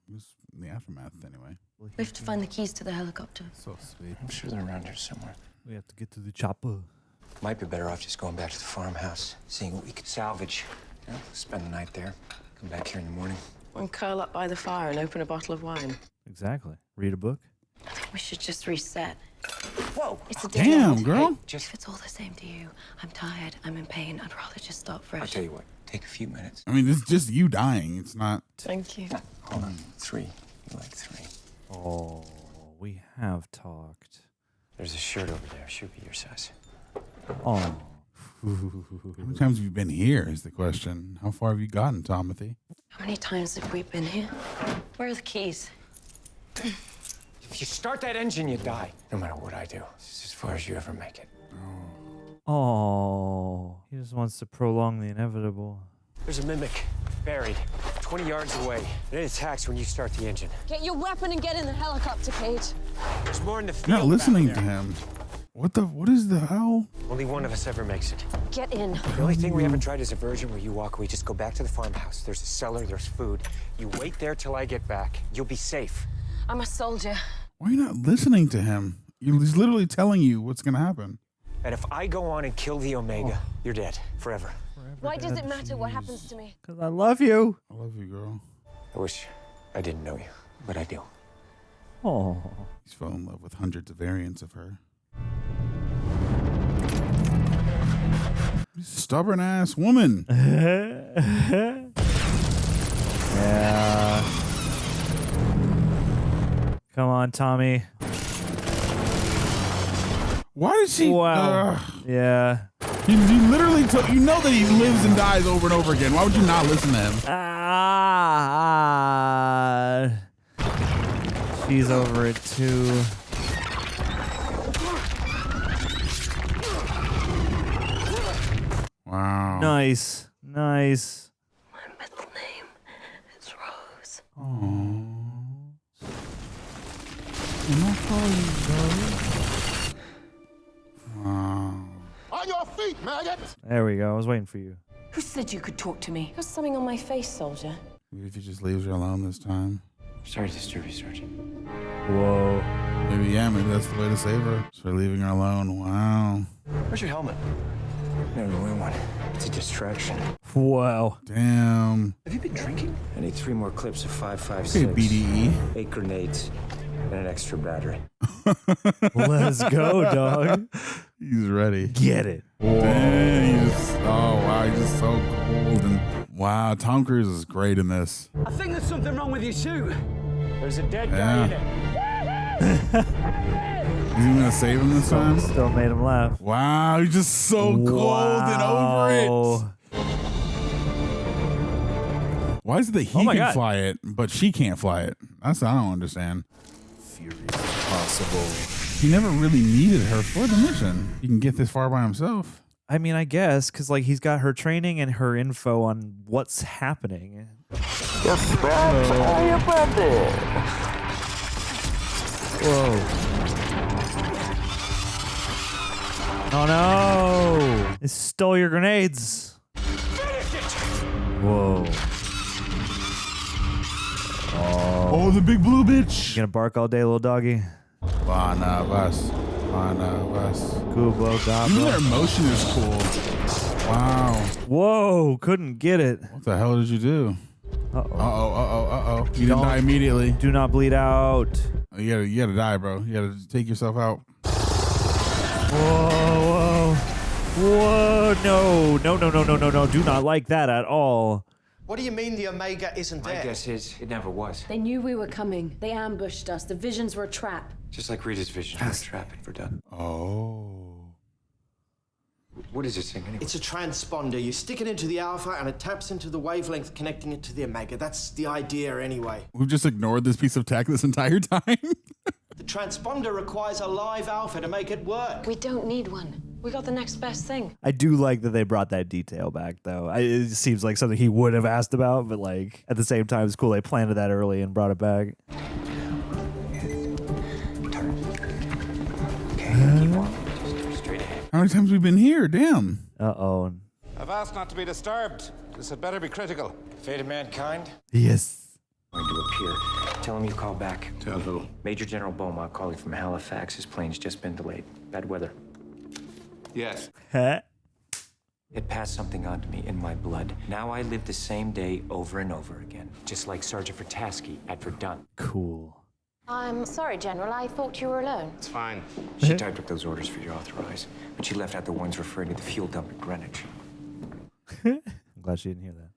It was in the aftermath anyway. We have to find the keys to the helicopter. So sweet. I'm sure they're around here somewhere. We have to get to the chopper. Might be better off just going back to the farmhouse, seeing what we could salvage. You know, spend the night there, come back here in the morning. And curl up by the fire and open a bottle of wine. Exactly. Read a book. I think we should just reset. Whoa, it's a Damn, girl. Hey, just if it's all the same to you, I'm tired, I'm in pain, I'd rather just start fresh. I'll tell you what, take a few minutes. I mean, it's just you dying. It's not. Thank you. Hold on, 3. You like 3. Oh, we have talked. There's a shirt over there. Should be your size. Oh. How many times have you been here is the question. How far have you gotten, Timothy? How many times have we been here? Where are the keys? If you start that engine, you die. No matter what I do, it's as far as you ever make it. Oh. He just wants to prolong the inevitable. There's a mimic buried 20 yards away. And it attacks when you start the engine. Get your weapon and get in the helicopter, Kate. There's more in the field. You're not listening back to there. him. What is the hell? Only one of us ever makes it. Get in. The only thing we haven't tried is a version where you walk away. Just go back to the farmhouse. There's a cellar, there's food. You wait there till I get back. You'll be safe. I'm a soldier. Why are you not listening to him? He's literally telling you what's going to happen. And if I go on and kill the Omega, you're dead. Forever. Why does it matter what happens to me? Because I love you. I love you, girl. I wish I didn't know you, but I do. Oh. He's fell in love with hundreds of variants of her. Stubborn ass woman. Yeah. Come on, Tommy. Why did she? Wow. Yeah. He literally took. You know that he lives and dies over and over again. Why would you not listen to him? She's over it too. Wow. Nice. Nice. My middle name is Rose. Wow. On your feet, maggot! There we go. I was waiting for you. Who said you could talk to me? There's something on my face, soldier. Maybe if he just leaves her alone this time. Sorry to disturb you, Sergeant. Whoa. Maybe, yeah, maybe that's the way to save her. So leaving her alone. Wow. Where's your helmet? No, the one. It's a distraction. Wow. Damn. Have you been drinking? I need 3 more clips of 5.56. Hey, BDE. 8 grenades and an extra battery. Let's go, dog. He's ready. Get it. Dang, wow, he's just so cold. And wow, Tom Cruise is great in this. I think there's something wrong with your suit. There's a dead guy in it. Is he gonna save him this time? Still made him laugh. Wow, he's just so cold and over it. Why is it that he can fly it, but she can't fly it? I don't understand. Furious possible. He never really needed her for the mission. He can get this far by himself. I mean, I guess, because like he's got her training and her info on what's happening. Whoa. Oh no! It stole your grenades. Whoa. Oh, the big blue bitch. You gonna bark all day, little doggy? Kubo, Even their motion is cool. Wow. Whoa, couldn't get it. What the hell did you do? Uh-oh. You didn't die immediately. Do not bleed out. Oh, you gotta die, bro. You gotta take yourself out. Whoa. No. Do not like that at all. What do you mean the Omega isn't there? My guess is it never was. They knew we were coming. They ambushed us. The visions were a trap. Just like Rita's vision was a trap at Verdun. Oh. What is this thing anyway? It's a transponder. You stick it into the Alpha and it taps into the wavelength connecting it to the Omega. That's the idea anyway. We've just ignored this piece of tech this entire time. The transponder requires a live Alpha to make it work. We don't need one. We got the next best thing. I do like that they brought that detail back, though. It seems like something he would have asked about, but like at the same time, it's cool they planted that early and brought it back. How many times have we been here? Damn. Uh-oh. I've asked not to be disturbed. This had better be critical. Fate of mankind? Yes. Going to appear. Tell him you call back. Tell who? Major General Beaumont calling from Halifax. His plane's just been delayed. Bad weather. Yes. Huh? It passed something on to me in my blood. Now I live the same day over and over again. Just like Sergeant Vrataski at Verdun. Cool. I'm sorry, General. I thought you were alone. It's fine. She typed up those orders for you to authorize, but she left out the ones referring to the fuel dump at Greenwich. I'm glad she didn't hear that.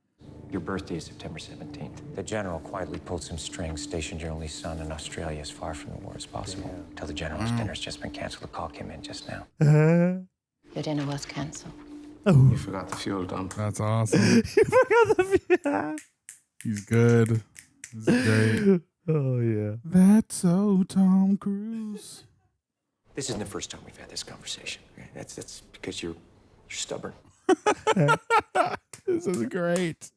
Your birthday is September 17th. The general quietly pulled some strings, stationed your only son in Australia as far from the war as possible. Tell the general's dinner's just been canceled. The call came in just now. Your dinner was cancelled. You forgot the fuel dump. That's awesome. You forgot the... He's good. This is great. Oh, yeah. That's so Tom Cruise. This isn't the first time we've had this conversation. That's because you're stubborn. This is great.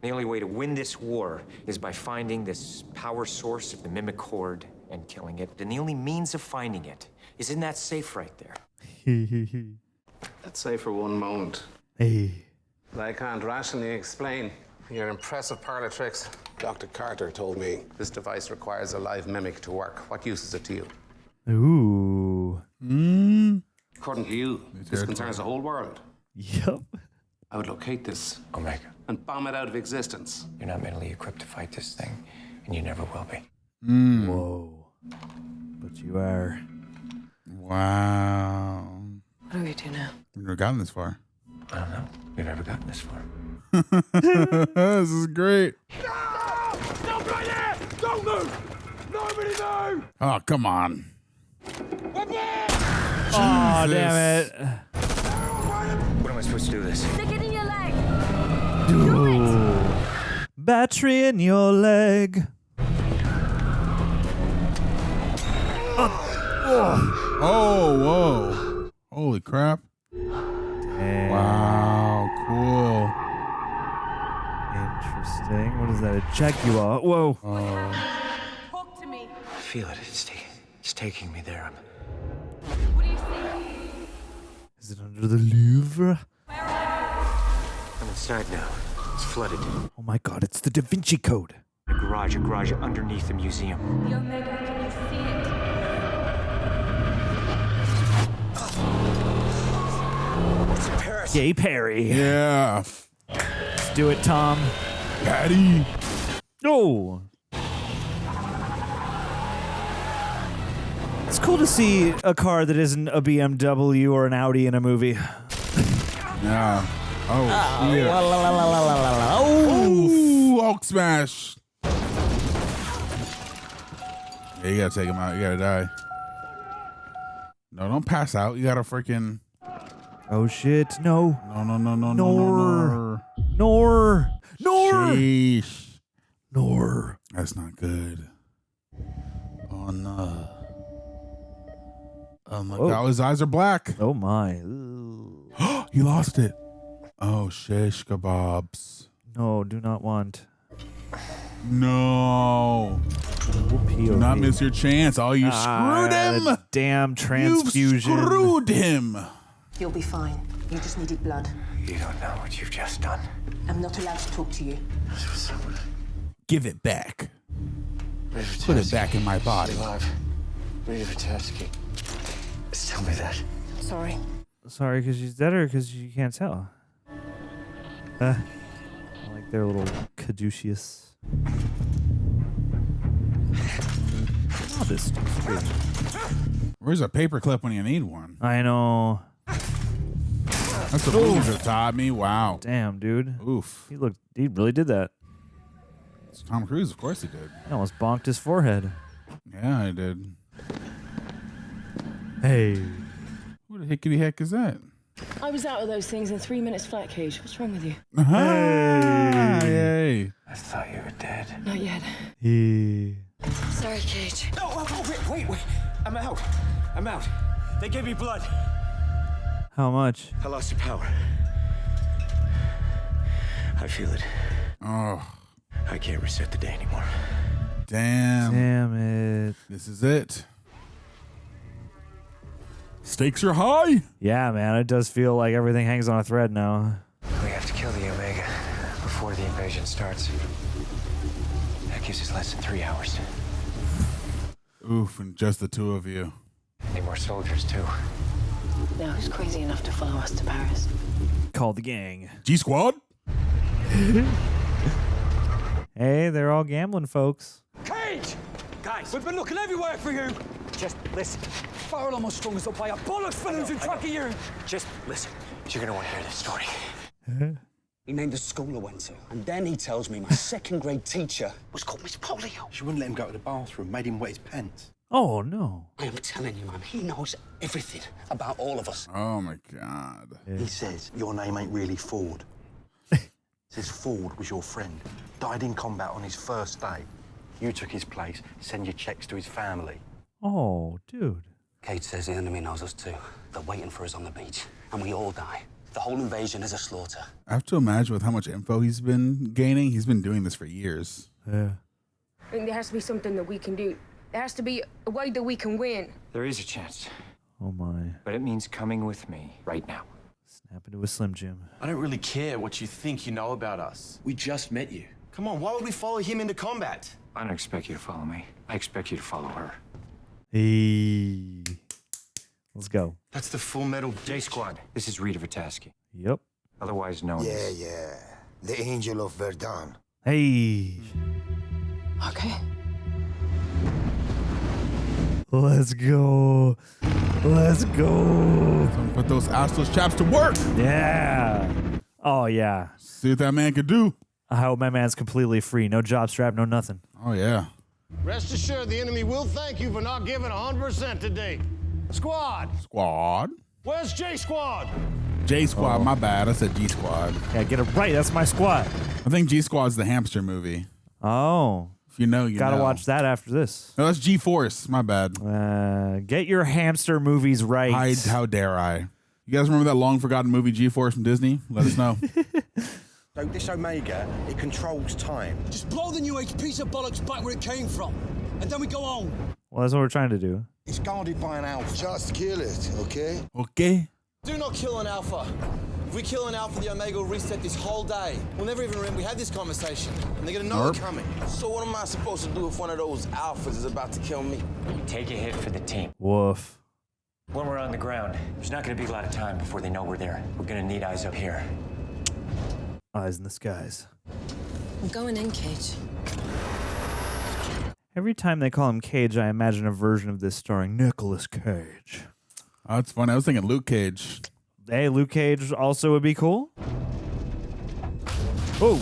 The only way to win this war is by finding this power source of the mimic horde and killing it. And the only means of finding it is in that safe right there. Let's say for one moment. Hey. But I can't rationally explain your impressive parlor tricks. Dr. Carter told me this device requires a live mimic to work. What use is it to you? Ooh. According to you, this concerns the whole world. Yep. I would locate this Omega. and bomb it out of existence. You're not mentally equipped to fight this thing, and you never will be. Whoa. But you are. Wow. What do we do now? We've never gotten this far. I don't know. We've never gotten this far. This is great. No! Stop right there! Don't move! Nobody move! Oh, come on. Oh, damn it. am I supposed to do this? Stick it in your leg. Ooh. Battery in your leg. Oh, whoa. Holy crap. Damn. Wow, cool. Interesting. What is that? A Jaguar. Whoa. Talk to me. I feel it. It's taking me there. What do you see? Is it under the Louvre? I'm inside now. It's flooded. Oh my god, it's the Da Vinci Code. A garage underneath the museum. The Omega, can you see it? It's in Paris. Gay Perry. Yeah. Let's do it, Tom. Patty. Oh. It's cool to see a car that isn't a BMW or an Audi in a movie. Yeah. Oh, shit. Oh. Hulk smash. Yeah, you gotta take him out. You gotta die. No, don't pass out. You gotta freaking. Oh shit! No. No. Nor. Sheesh. That's not good. Oh no. Oh my god, his eyes are black. Oh my. He lost it. Oh, shish kebabs. No, do not want. No. Do not miss your chance. Oh, you screwed him. Damn transfusion. You screwed him. You'll be fine. You just needed blood. You don't know what you've just done. I'm not allowed to talk to you. Give it back. Put it back in my body. Rita Vrataski. Just tell me that. Sorry. Sorry, because she's dead or because you can't tell? I like their little caduceus. Modest. Where's a paperclip when you need one? I know. That's what movies have taught me. Wow. Damn, dude. Oof. He really did that. It's Tom Cruise, of course he did. He almost bonked his forehead. Yeah, I did. Hey. Who the hickety heck is that? I was out of those things in 3 minutes flat, Cage. What's wrong with you? Hey. I thought you were dead. Not yet. He. Sorry, Cage. Oh, wait. I'm out. They gave me blood. How much? I lost the power. I feel it. Oh. I can't reset the day anymore. Damn it. This is it. Stakes are high. Yeah, man. It does feel like everything hangs on a thread now. We have to kill the Omega before the invasion starts. That gives us less than 3 hours. Oof, and just the two of you. Need more soldiers, too. Now, who's crazy enough to follow us to Paris? Call the gang. G-Squad? Hey, they're all gambling folks. Cage! Guys, we've been looking everywhere for you. Just listen. Farrell almost strung us up by a bollocks for losing track of you. Just listen. You're gonna want to hear this story. He named the school I went to, and then he tells me my second grade teacher was called Miss Polio. She wouldn't let him go to the bathroom, made him wet his pants. Oh, no. I am telling you, man, he knows everything about all of us. Oh, my God. He says your name ain't really Ford. Says Ford was your friend, died in combat on his first day. You took his place, send your checks to his family. Oh, dude. Kate says the enemy knows us too. They're waiting for us on the beach, and we all die. The whole invasion is a slaughter. I have to imagine with how much info he's been gaining, he's been doing this for years. Yeah. I think there has to be something that we can do. There has to be a way that we can win. There is a chance. Oh, my. But it means coming with me right now. Snap into a Slim Jim. I don't really care what you think you know about us. We just met you. Come on, why would we follow him into combat? I don't expect you to follow me. I expect you to follow her. Hey. Let's go. That's the Full Metal J-Squad. This is Rita Vrataski. Yep. Otherwise known as... Yeah. The Angel of Verdun. Hey. Okay. Let's go. Let's go. Put those assless chaps to work. Yeah. Oh, yeah. See what that man could do. I hope my man's completely free. No job strap, no nothing. Oh, yeah. Rest assured, the enemy will thank you for not giving 100% today. Squad. Where's J Squad? J Squad, my bad. I said G Squad. Yeah, get it right. That's my squad. I think G Squad's the hamster movie. Oh. If you know, you Gotta know. watch that after this. No, that's G Force. My bad. Get your hamster movies right. How dare I? You guys remember that long forgotten movie G Force from Disney? Let us know. So this Omega, it controls time. Just blow the new age piece of bollocks back where it came from, and then we go on. Well, that's what we're trying to do. It's guarded by an alpha. Just kill it, okay? Okay. Do not kill an alpha. If we kill an alpha, the Omega will reset this whole day. We'll never even remember we had this conversation, and they're gonna know we're coming. So what am I supposed to do if one of those alphas is about to kill me? You take a hit for the team. Woof. When we're on the ground, there's not going to be a lot of time before they know we're there. We're going to need eyes up here. Eyes in the skies. I'm going in, Cage. Every time they call him Cage, I imagine a version of this starring Nicolas Cage. Oh, that's funny. I was thinking Luke Cage. Hey, Luke Cage also would be cool. Oh.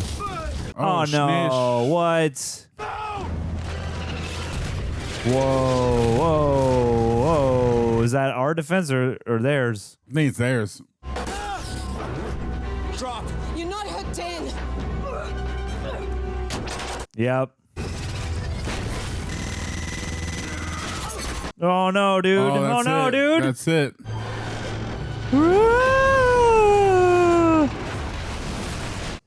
Oh, no. Schnish. What? Whoa, whoa, whoa. Is that our defense or theirs? I think it's theirs. Drop. You're not hooked in. Yep. Oh, no, dude. Oh, no, it. dude. That's it.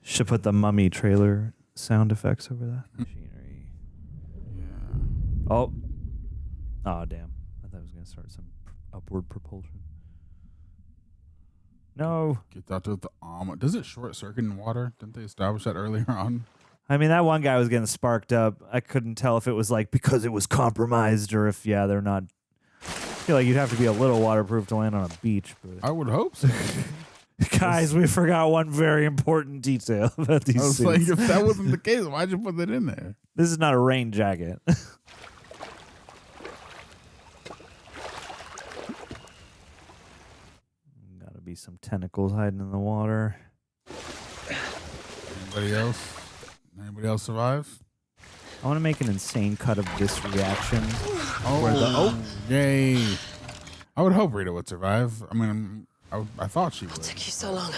Should put the Mummy trailer sound effects over that. Machinery. Yeah. Oh. Oh, damn. I thought I was going to start some upward propulsion. No. Get that with the armor. Does it short circuit in water? Didn't they establish that earlier on? I mean, that one guy was getting sparked up. I couldn't tell if it was like because it was compromised or if, yeah, they're not. I feel like you'd have to be a little waterproof to land on a beach. But I would hope so. Guys, we forgot one very important detail about these I was suits. like, if that wasn't the case, why'd you put that in there? This is not a rain jacket. Gotta be some tentacles hiding in the water. Anybody else? Anybody else survive? I want to make an insane cut of this reaction. Oh, yay. I would hope Rita would survive. I mean, I thought she would. What took you so long?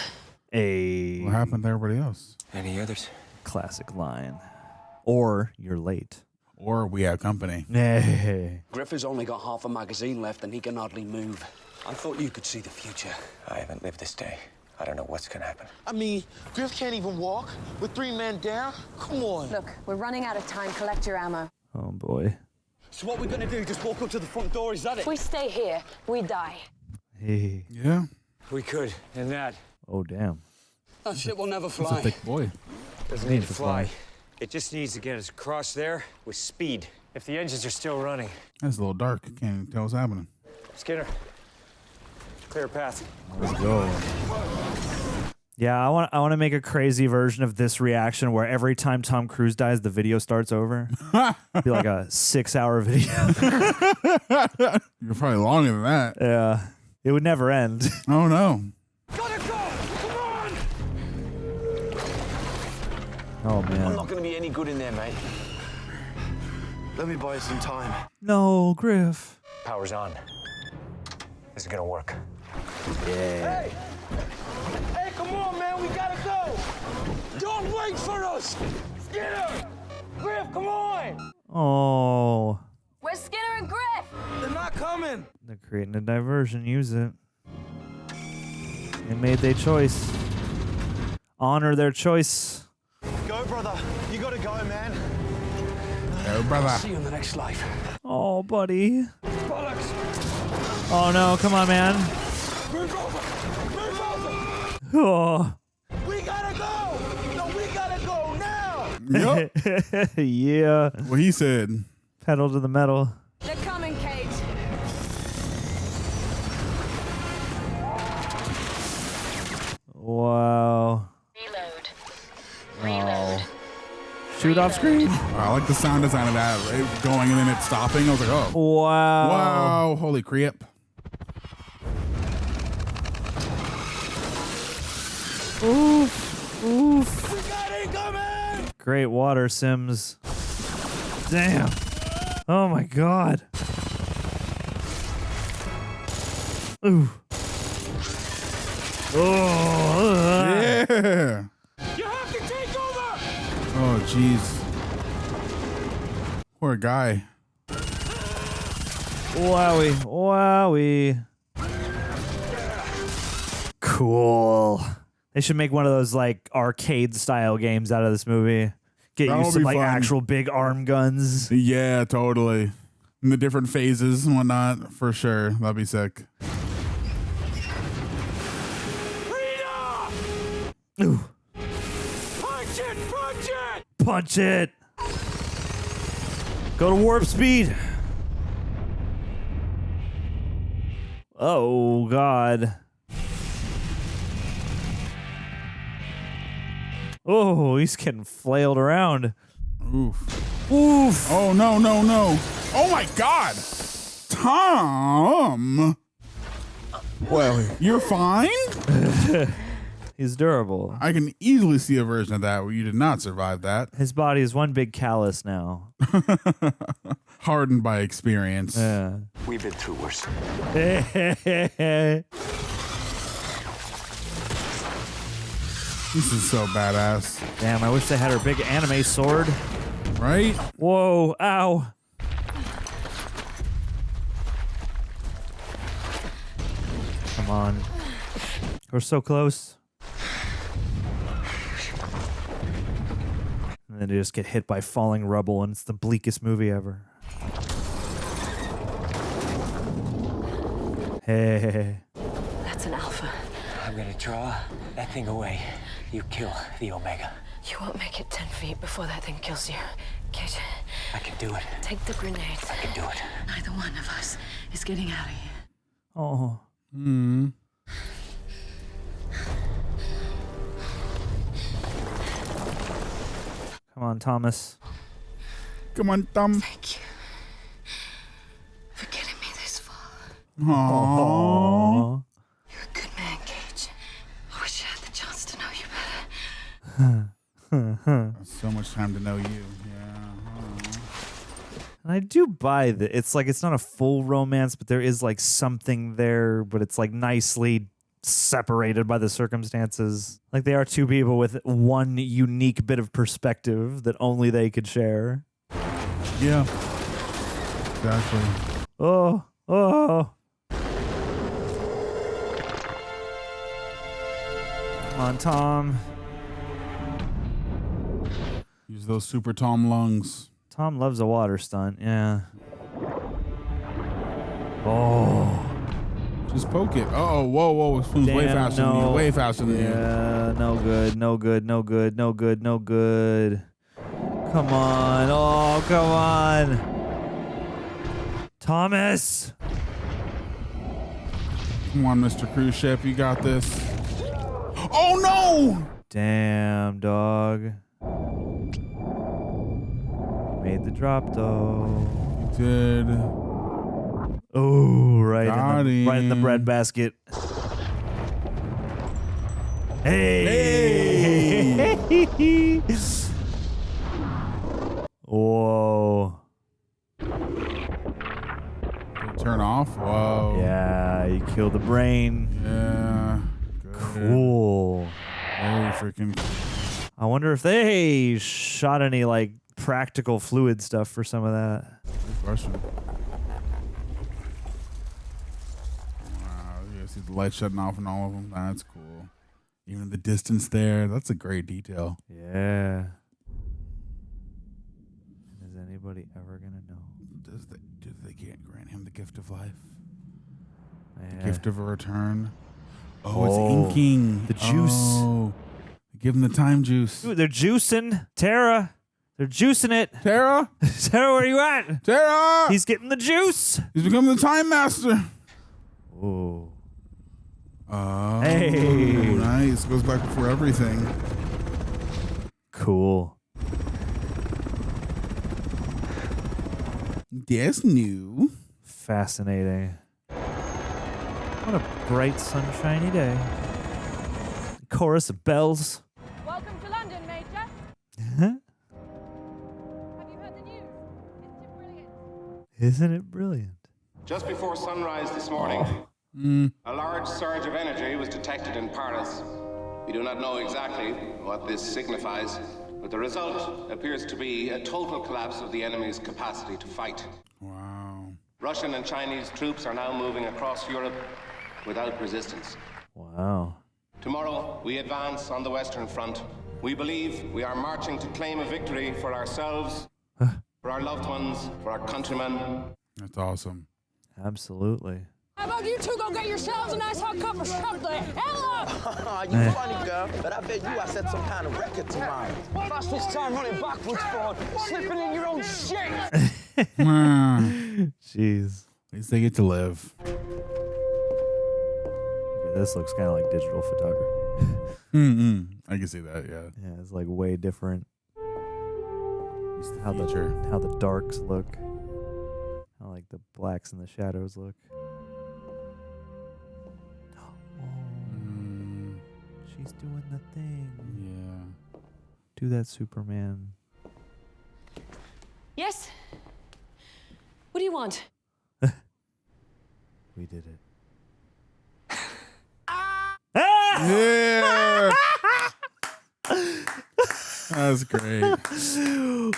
A What happened to everybody else? Any others? classic line. Or you're late. Or we have company. Hey. Griff has only got half a magazine left and he can hardly move. I thought you could see the future. I haven't lived this day. I don't know what's gonna happen. I mean, Griff can't even walk with 3 men down. Come on. Look, we're running out of time. Collect your ammo. Oh, boy. So what we're gonna do, just walk up to the front door, is that If it? we stay here, we die. Hey. Yeah. We could, and that. Oh, damn. That shit will never That's a fly. thick boy. Doesn't need to fly. It just needs to get us across there with speed. If the engines are still running. That's a little dark. I can't even tell what's happening. Skinner. Clear path. Let's go. Yeah, I want to make a crazy version of this reaction where every time Tom Cruise dies, the video starts over. Be like a 6-hour video. You're probably longer than that. Yeah. It would never end. Oh, no. Gotta go! Come on! Oh, I'm man. not gonna be any good in there, mate. Let me buy you some time. No, Griff. Power's on. This is gonna work. Yeah. Hey, come on, man. We gotta go. Don't wait for us. Skinner! Griff, come on. Oh. Where's Skinner and Griff? They're not coming. They're creating a diversion. Use it. They made their choice. Honor their choice. Go, brother. You gotta go, man. Hey, brother. See you in the next life. Oh, buddy. Bollocks. Oh, no. Come on, man. Move over. Move over. Oh. We gotta go. No, we gotta go now. Yup. Yeah. What he said. Pedal to the metal. They're coming, Kate. Wow. Reload. Oh. Shoot off screen. I like the sound design of that. Right? Going and then it stopping. I was like, oh. Wow. Wow. Holy crap. Oof. Oof. We got it coming. Great water sims. Damn. Oh my god. Ooh. Oh, yeah. You have to take over! Oh, jeez. Poor guy. Wowie, wowie. Cool. They should make one of those like arcade style games out of this movie. Get That you would some be like fun. actual big arm guns. Yeah, totally. In the different phases and whatnot, for sure. That'd be sick. Ooh. Punch it! Punch it! Punch it. Go to warp speed. Oh, God. Oh, he's getting flailed around. Oof. Oof. Oh, no, no, no. Oh, my God. Tom. Well, you're fine? He's durable. I can easily see a version of that where you did not survive that. His body is one big callus now. Hardened by experience. Yeah. We've been through worse. This is so badass. Damn, I wish they had her big anime sword. Right? Whoa, ow. Come on. We're so close. And then they just get hit by falling rubble, and it's the bleakest movie ever. Hey. That's an alpha. I'm gonna draw that thing away. You kill the Omega. You won't make it 10 feet before that thing kills you. Kate. I can do it. Take the grenades. I can do it. Neither one of us is getting out of here. Oh. Hmm. Come on, Thomas. Come on, Tom. Thank you for getting me this far. Aww. You're a good man, Cage. I wish I had the chance to know you better. So much time to know you. Yeah. And I do buy that. It's like, it's not a full romance, but there is like something there, but it's like nicely separated by the circumstances. Like they are two people with one unique bit of perspective that only they could share. Yeah. Exactly. Oh, oh. Come on, Tom. Use those super Tom lungs. Tom loves a water stunt, yeah. Oh. Just poke it. Oh, whoa, whoa. Spoon's way Damn, faster than you. no. Way faster than you. Yeah, no good, no good, no good, no good, no good. Come on. Oh, come on. Thomas. Come on, Mr. Cruise Ship. You got this. Oh, no. Damn, dog. Made the drop, though. You did. Oh, right Got in the him. breadbasket. Hey! Whoa. Turn off? Whoa. Yeah, you killed the brain. Yeah. Good. Cool. Very freaking cool. I wonder if they shot any like practical fluid stuff for some of that. Good question. You see the light shutting off and all of them. That's cool. Even the distance there. That's a great detail. Yeah. Is anybody ever gonna know? They can't grant him the gift of life. Yeah. The gift of a return. Oh, Oh, it's inking. the juice. Oh, give him the time juice. Dude, they're juicing Tara. They're juicing it. Tara? Tara, where you at? Tara! He's getting the juice. He's becoming the time master. Oh. Oh, Hey. nice. Goes back before everything. Cool. That's new. Fascinating. What a bright, sunshiny day. Chorus of bells. Welcome to London, Major. Huh? Have you heard the news? It's brilliant. Isn't it brilliant? Just before sunrise this morning, A large surge of energy was detected in Paris. We do not know exactly what this signifies, but the result appears to be a total collapse of the enemy's capacity to fight. Wow. Russian and Chinese troops are now moving across Europe without resistance. Wow. Tomorrow, we advance on the Western Front. We believe we are marching to claim a victory for ourselves, for our loved ones, for our countrymen. That's awesome. Absolutely. How about you two go get yourselves a nice hot cup of shut the hell up? You funny, girl, but I bet you I set some kind of record tomorrow. Fastest time running backwards, Ford. Slipping in your own shit. Jeez. At least they get to live. Okay, this looks kind of like digital photography. I can see that, yeah. Yeah, it's like way different. How the darks look. How like the blacks and the shadows look. She's doing the thing. Yeah. Do that, Superman. Yes? What do you want? We did it. Yeah. That's great.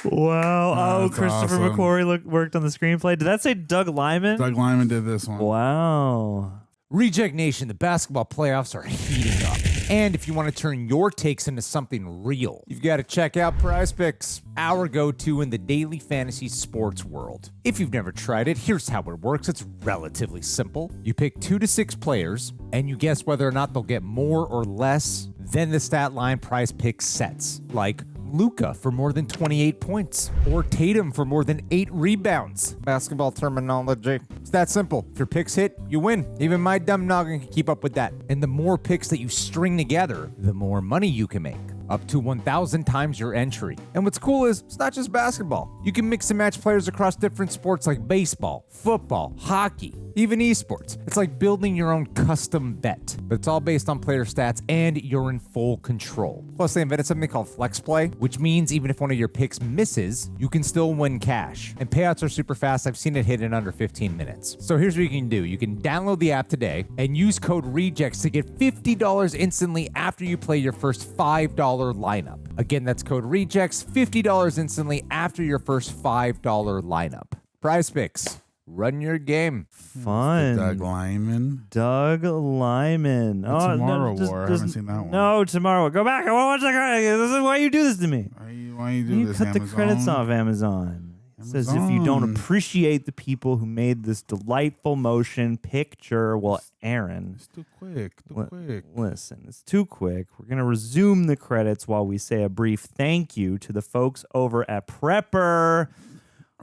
Wow. That's Christopher awesome. McQuarrie worked on the screenplay. Did that say Doug Liman? Doug Liman did this one. Wow. Reject Nation, the basketball playoffs are heating up. And if you want to turn your takes into something real, you've got to check out Prize Picks, our go-to in the daily fantasy sports world. If you've never tried it, here's how it works. It's relatively simple. You pick 2 to 6 players, and you guess whether or not they'll get more or less than the stat line Prize Picks sets, like Luka for more than 28 points, or Tatum for more than 8 rebounds. Basketball terminology. It's that simple. If your picks hit, you win. Even my dumb noggin can keep up with that. And the more picks that you string together, the more money you can make. Up to 1,000 times your entry. And what's cool is, it's not just basketball. You can mix and match players across different sports like baseball, football, hockey, even esports. It's like building your own custom bet, but it's all based on player stats and you're in full control. Plus, they invented something called Flex Play, which means even if one of your picks misses, you can still win cash. And payouts are super fast. I've seen it hit in under 15 minutes. So here's what you can do. You can download the app today and use code REJECTS to get $50 instantly after you play your first $5 lineup. Again, that's code REJECTS, $50 instantly after your first $5 lineup. Prize Picks. Run your game. Fun. Doug Liman. Doug Liman. The Tomorrow War. I haven't seen that one. No, Tomorrow. Go back. I want to watch that credit. This is why you do this to me. Why you do this, cut Amazon? the credits off Amazon. It says if you don't appreciate the people who made this delightful motion picture, well, Aaron. It's too quick. Quick. Listen, it's too quick. We're going to resume the credits while we say a brief thank you to the folks over at Prepper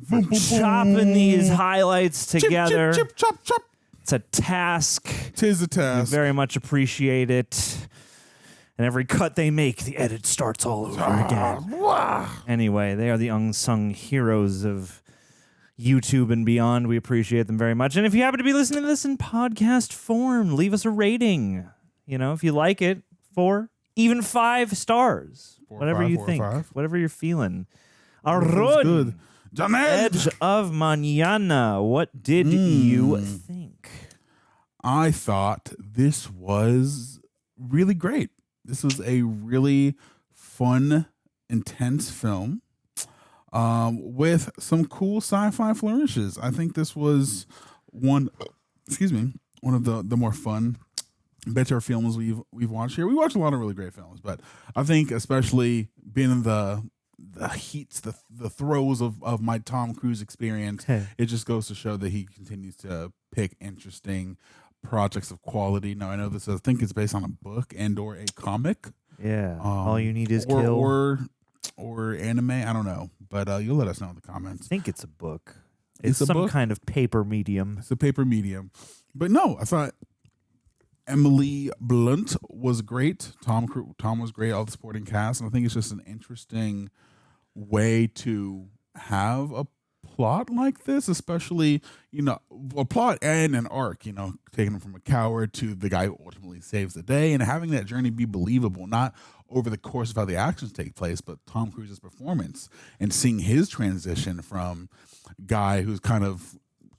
for chopping these highlights together. Chip, chop, chop. It's a task. 'Tis a task. We very much appreciate it. And every cut they make, the edit starts all over again. Anyway, they are the unsung heroes of YouTube and beyond. We appreciate them very much. And if you happen to be listening to this in podcast form, leave us a rating. You know, if you like it, 4, even 5 stars. 4, whatever 5, you 4, think. 5. Whatever you're feeling. That's Arun, good. Edge of Mañana. What did you think? I thought this was really great. This was a really fun, intense film with some cool sci-fi flourishes. I think this was one of the more fun, better films we've watched here. We watched a lot of really great films, but I think especially being in the heats, the throes of my Tom Cruise experience, it just goes to show that he continues to pick interesting projects of quality. Now I know this. I think it's based on a book and or a comic. Yeah. All you need is kill or anime. I don't know, but you'll let us know in the comments. I think it's a book. It's some book? kind of paper medium. It's a paper medium. But no, I thought Emily Blunt was great. Tom was great. All the supporting cast, and I think it's just an interesting way to have a plot like this, especially, a plot and an arc, taking him from a coward to the guy who ultimately saves the day, and having that journey be believable, not over the course of how the actions take place, but Tom Cruise's performance and seeing his transition from guy who's kind of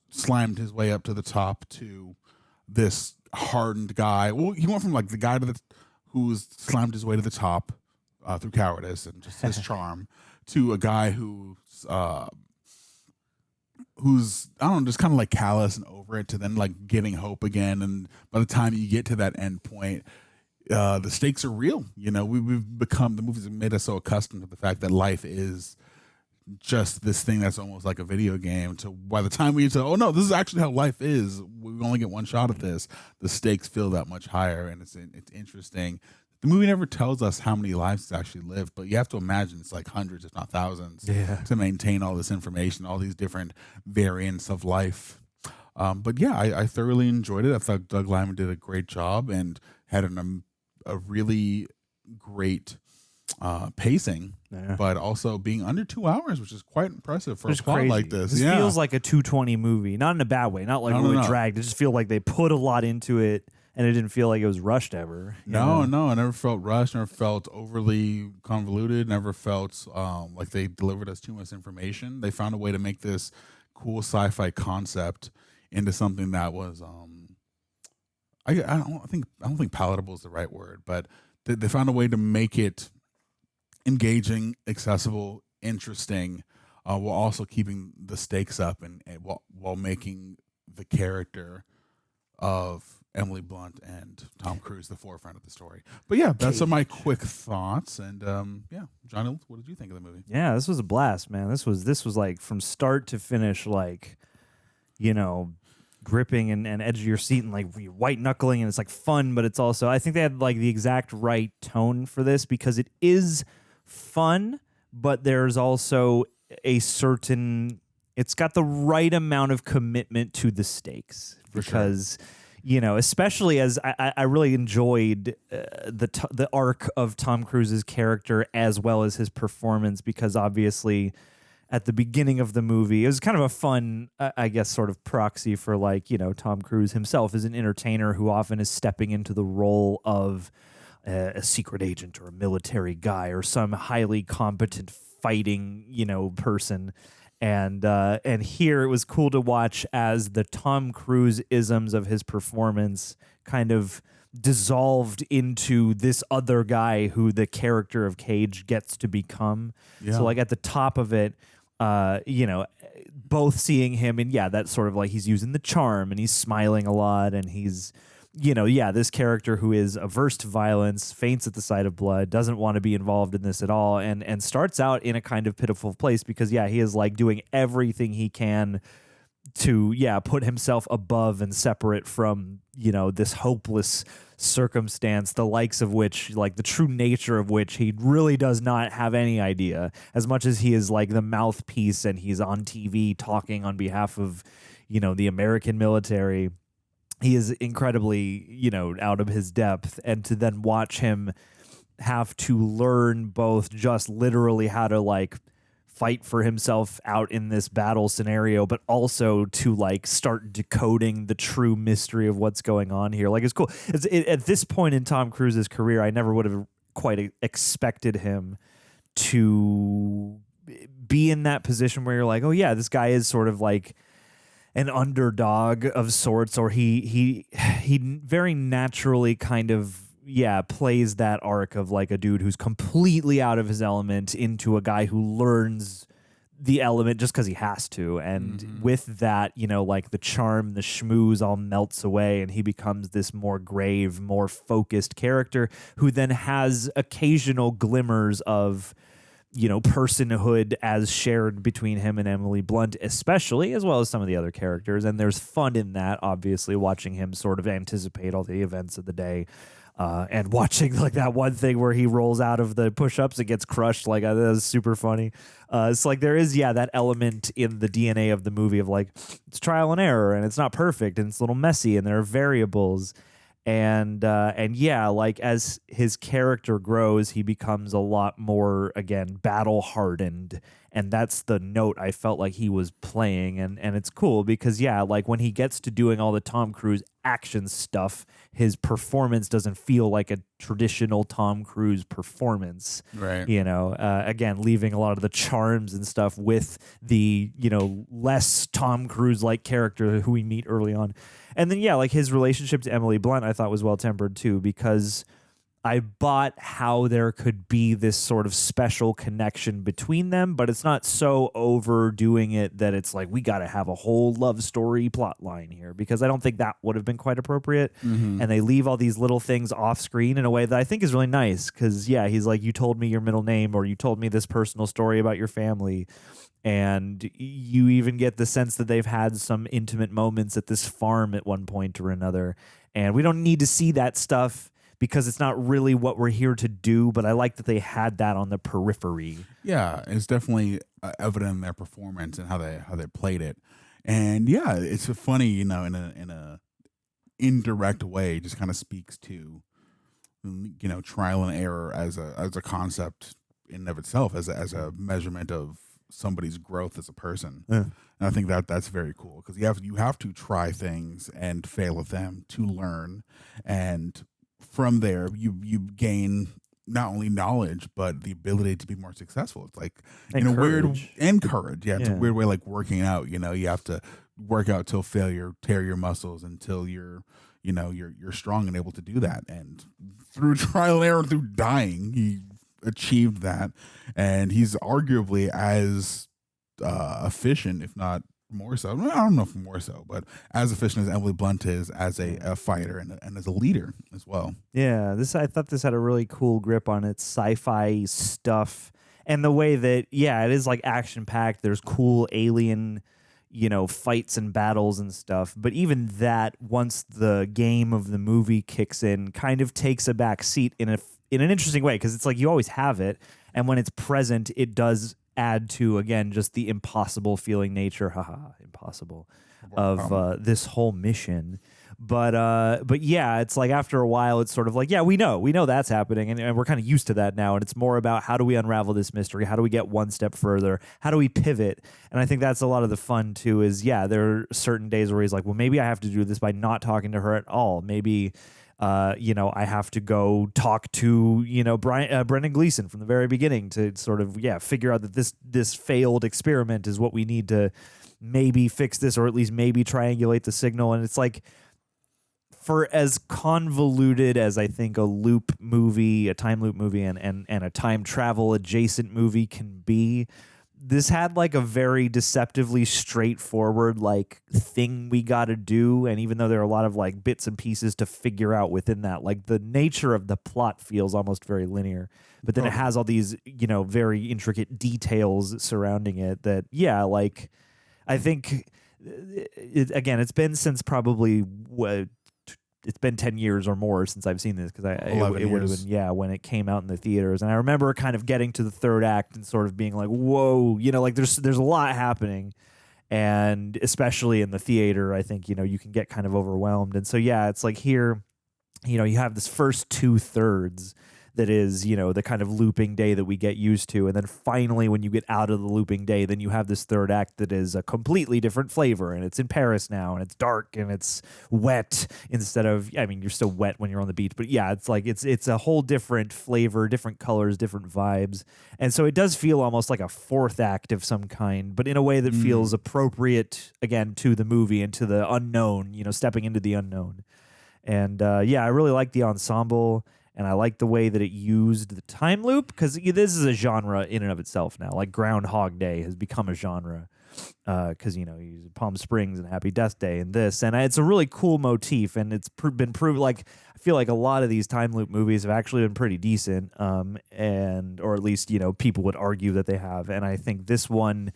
slimed his way up to the top to this hardened guy. Well, he went from like the guy who's slammed his way to the top through cowardice and just his charm to a guy who's I don't know, just kind of like callous and over it, to then like getting hope again. And by the time you get to that end point, the stakes are real. You know, we've become, the movies have made us so accustomed to the fact that life is just this thing that's almost like a video game, to by the time we say, oh no, this is actually how life is, we only get one shot at this, the stakes feel that much higher. And it's interesting. The movie never tells us how many lives it's actually lived, but you have to imagine it's like hundreds, if not thousands, to maintain all this information, all these different variants of life. But yeah, I thoroughly enjoyed it. I thought Doug Liman did a great job and had a really great pacing, but also being under 2 hours, which is quite impressive for a plot like this. This feels like a 220 movie, not in a bad way, not like really dragged. It just feels like they put a lot into it, and it didn't feel like it was rushed ever. No, I never felt rushed, never felt overly convoluted, never felt like they delivered us too much information. They found a way to make this cool sci-fi concept into something that was I don't think palatable is the right word, but they found a way to make it engaging, accessible, interesting, while also keeping the stakes up and while making the character of Emily Blunt and Tom Cruise the forefront of the story. But yeah, that's some of my quick thoughts. And yeah, Johnny, what did you think of the movie? Yeah, this was a blast, man. This was like from start to finish, like, you know, gripping and edge of your seat and like white knuckling, and it's like fun, but it's also, I think they had like the exact right tone for this, because it is fun, but there's also a certain, it's got the right amount of commitment to the stakes, because you know, especially as I really enjoyed the arc of Tom Cruise's character as well as his performance, because obviously at the beginning of the movie, it was kind of a fun, I guess, sort of proxy for, like, you know, Tom Cruise himself is an entertainer who often is stepping into the role of a secret agent or a military guy or some highly competent fighting, you know, person. And here it was cool to watch as the Tom Cruise isms of his performance kind of dissolved into this other guy who the character of Cage gets to become. Yeah. So like at the top of it, you know, both seeing him and that sort of like he's using the charm and he's smiling a lot, and he's, you know, this character who is averse to violence, faints at the sight of blood, doesn't want to be involved in this at all, and starts out in a kind of pitiful place, because he is like doing everything he can to put himself above and separate from, you know, this hopeless circumstance, the likes of which, like the true nature of which he really does not have any idea, as much as he is like the mouthpiece and he's on TV talking on behalf of, you know, the American military. He is incredibly, you know, out of his depth, and to then watch him have to learn both just literally how to like fight for himself out in this battle scenario, but also to like start decoding the true mystery of what's going on here. Like, it's cool. At this point in Tom Cruise's career, I never would have quite expected him to be in that position where you're like, oh yeah, this guy is sort of like an underdog of sorts, or he very naturally kind of plays that arc of like a dude who's completely out of his element into a guy who learns the element just because he has to, and with that, you know, like the charm, the schmooze all melts away, and he becomes this more grave, more focused character who then has occasional glimmers of, you know, personhood as shared between him and Emily Blunt, especially, as well as some of the other characters. And there's fun in that, obviously, watching him sort of anticipate all the events of the day. And watching like that one thing where he rolls out of the push-ups and gets crushed, like that was super funny. It's like there is that element in the DNA of the movie of like it's trial and error, and it's not perfect, and it's a little messy, and there are variables. And like as his character grows, he becomes a lot more, again, battle hardened, and that's the note I felt like he was playing. And it's cool because like when he gets to doing all the Tom Cruise action stuff, his performance doesn't feel like a traditional Tom Cruise performance, right? You know, again, leaving a lot of the charms and stuff with the, you know, less Tom Cruise like character who we meet early on. And then, yeah, like his relationship to Emily Blunt, I thought was well tempered too, because I bought how there could be this sort of special connection between them, but it's not so overdoing it that it's like, we got to have a whole love story plot line here, because I don't think that would have been quite appropriate. Mm-hmm. And they leave all these little things off screen in a way that I think is really nice. Because, yeah, he's like, you told me your middle name, or you told me this personal story about your family. And you even get the sense that they've had some intimate moments at this farm at one point or another. And we don't need to see that stuff, because it's not really what we're here to do, but I like that they had that on the periphery. Yeah, it's definitely evident in their performance and how they played it. And yeah, it's funny, you know, in a indirect way, just kind of speaks to, you know, trial and error as a concept in and of itself, as a measurement of somebody's growth as a person. Yeah. And I think that's very cool, because you have to try things and fail at them to learn, and from there you gain not only knowledge but the ability to be more successful. It's like And in a weird courage. and courage. Yeah, it's a Yeah. weird way, like working out. You know, you have to work out till failure, tear your muscles until you're strong and able to do that. And through trial and error, through dying, he achieved that, and he's arguably as efficient, if not more so. I don't know if more so, but as efficient as Emily Blunt is as a fighter and as a leader as well. Yeah, I thought this had a really cool grip on its sci-fi stuff, and the way that, yeah, it is like action-packed. There's cool alien, you know, fights and battles and stuff. But even that, once the game of the movie kicks in, kind of takes a back seat in an interesting way, because it's like you always have it, and when it's present, it does add to, again, just the impossible feeling nature, impossible, of this whole mission. But yeah, it's like after a while, it's sort of like, yeah, we know that's happening, and we're kind of used to that now, and it's more about how do we unravel this mystery, how do we get one step further, how do we pivot. And I think that's a lot of the fun too, is, yeah, there are certain days where he's like, well, maybe I have to do this by not talking to her at all. Maybe you know, I have to go talk to, you know, Brendan Gleeson from the very beginning to sort of, yeah, figure out that this failed experiment is what we need to maybe fix this, or at least maybe triangulate the signal. And it's like, for as convoluted as I think a loop movie, a time loop movie, and a time travel adjacent movie can be, this had like a very deceptively straightforward like thing we got to do. And even though there are a lot of like bits and pieces to figure out within that, like the nature of the plot feels almost very linear, but then it has all these, you know, very intricate details surrounding it that, yeah, like I think it's been since probably it's been 10 years or more since I've seen this, because it would have been, yeah, when it came out in the theaters. And I remember kind of getting to the third act and sort of being like, whoa, you know, like there's a lot happening. And especially in the theater, I think, you know, you can get kind of overwhelmed. And so, yeah, it's like here, you know, you have this first 2/3 that is, you know, the kind of looping day that we get used to. And then finally, when you get out of the looping day, then you have this third act that is a completely different flavor. And it's in Paris now, and it's dark, and it's wet instead of, I mean, you're still wet when you're on the beach. But yeah, it's like, it's a whole different flavor, different colors, different vibes. And so it does feel almost like a fourth act of some kind, but in a way that feels appropriate, again, to the movie and to the unknown, you know, stepping into the unknown. And yeah, I really like the ensemble. And I like the way that it used the time loop, because this is a genre in and of itself now. Like Groundhog Day has become a genre, because, you know, you use Palm Springs and Happy Death Day and this. And it's a really cool motif, and it's been proved, like, I feel like a lot of these time loop movies have actually been pretty decent, or at least, you know, people would argue that they have. And I think this one,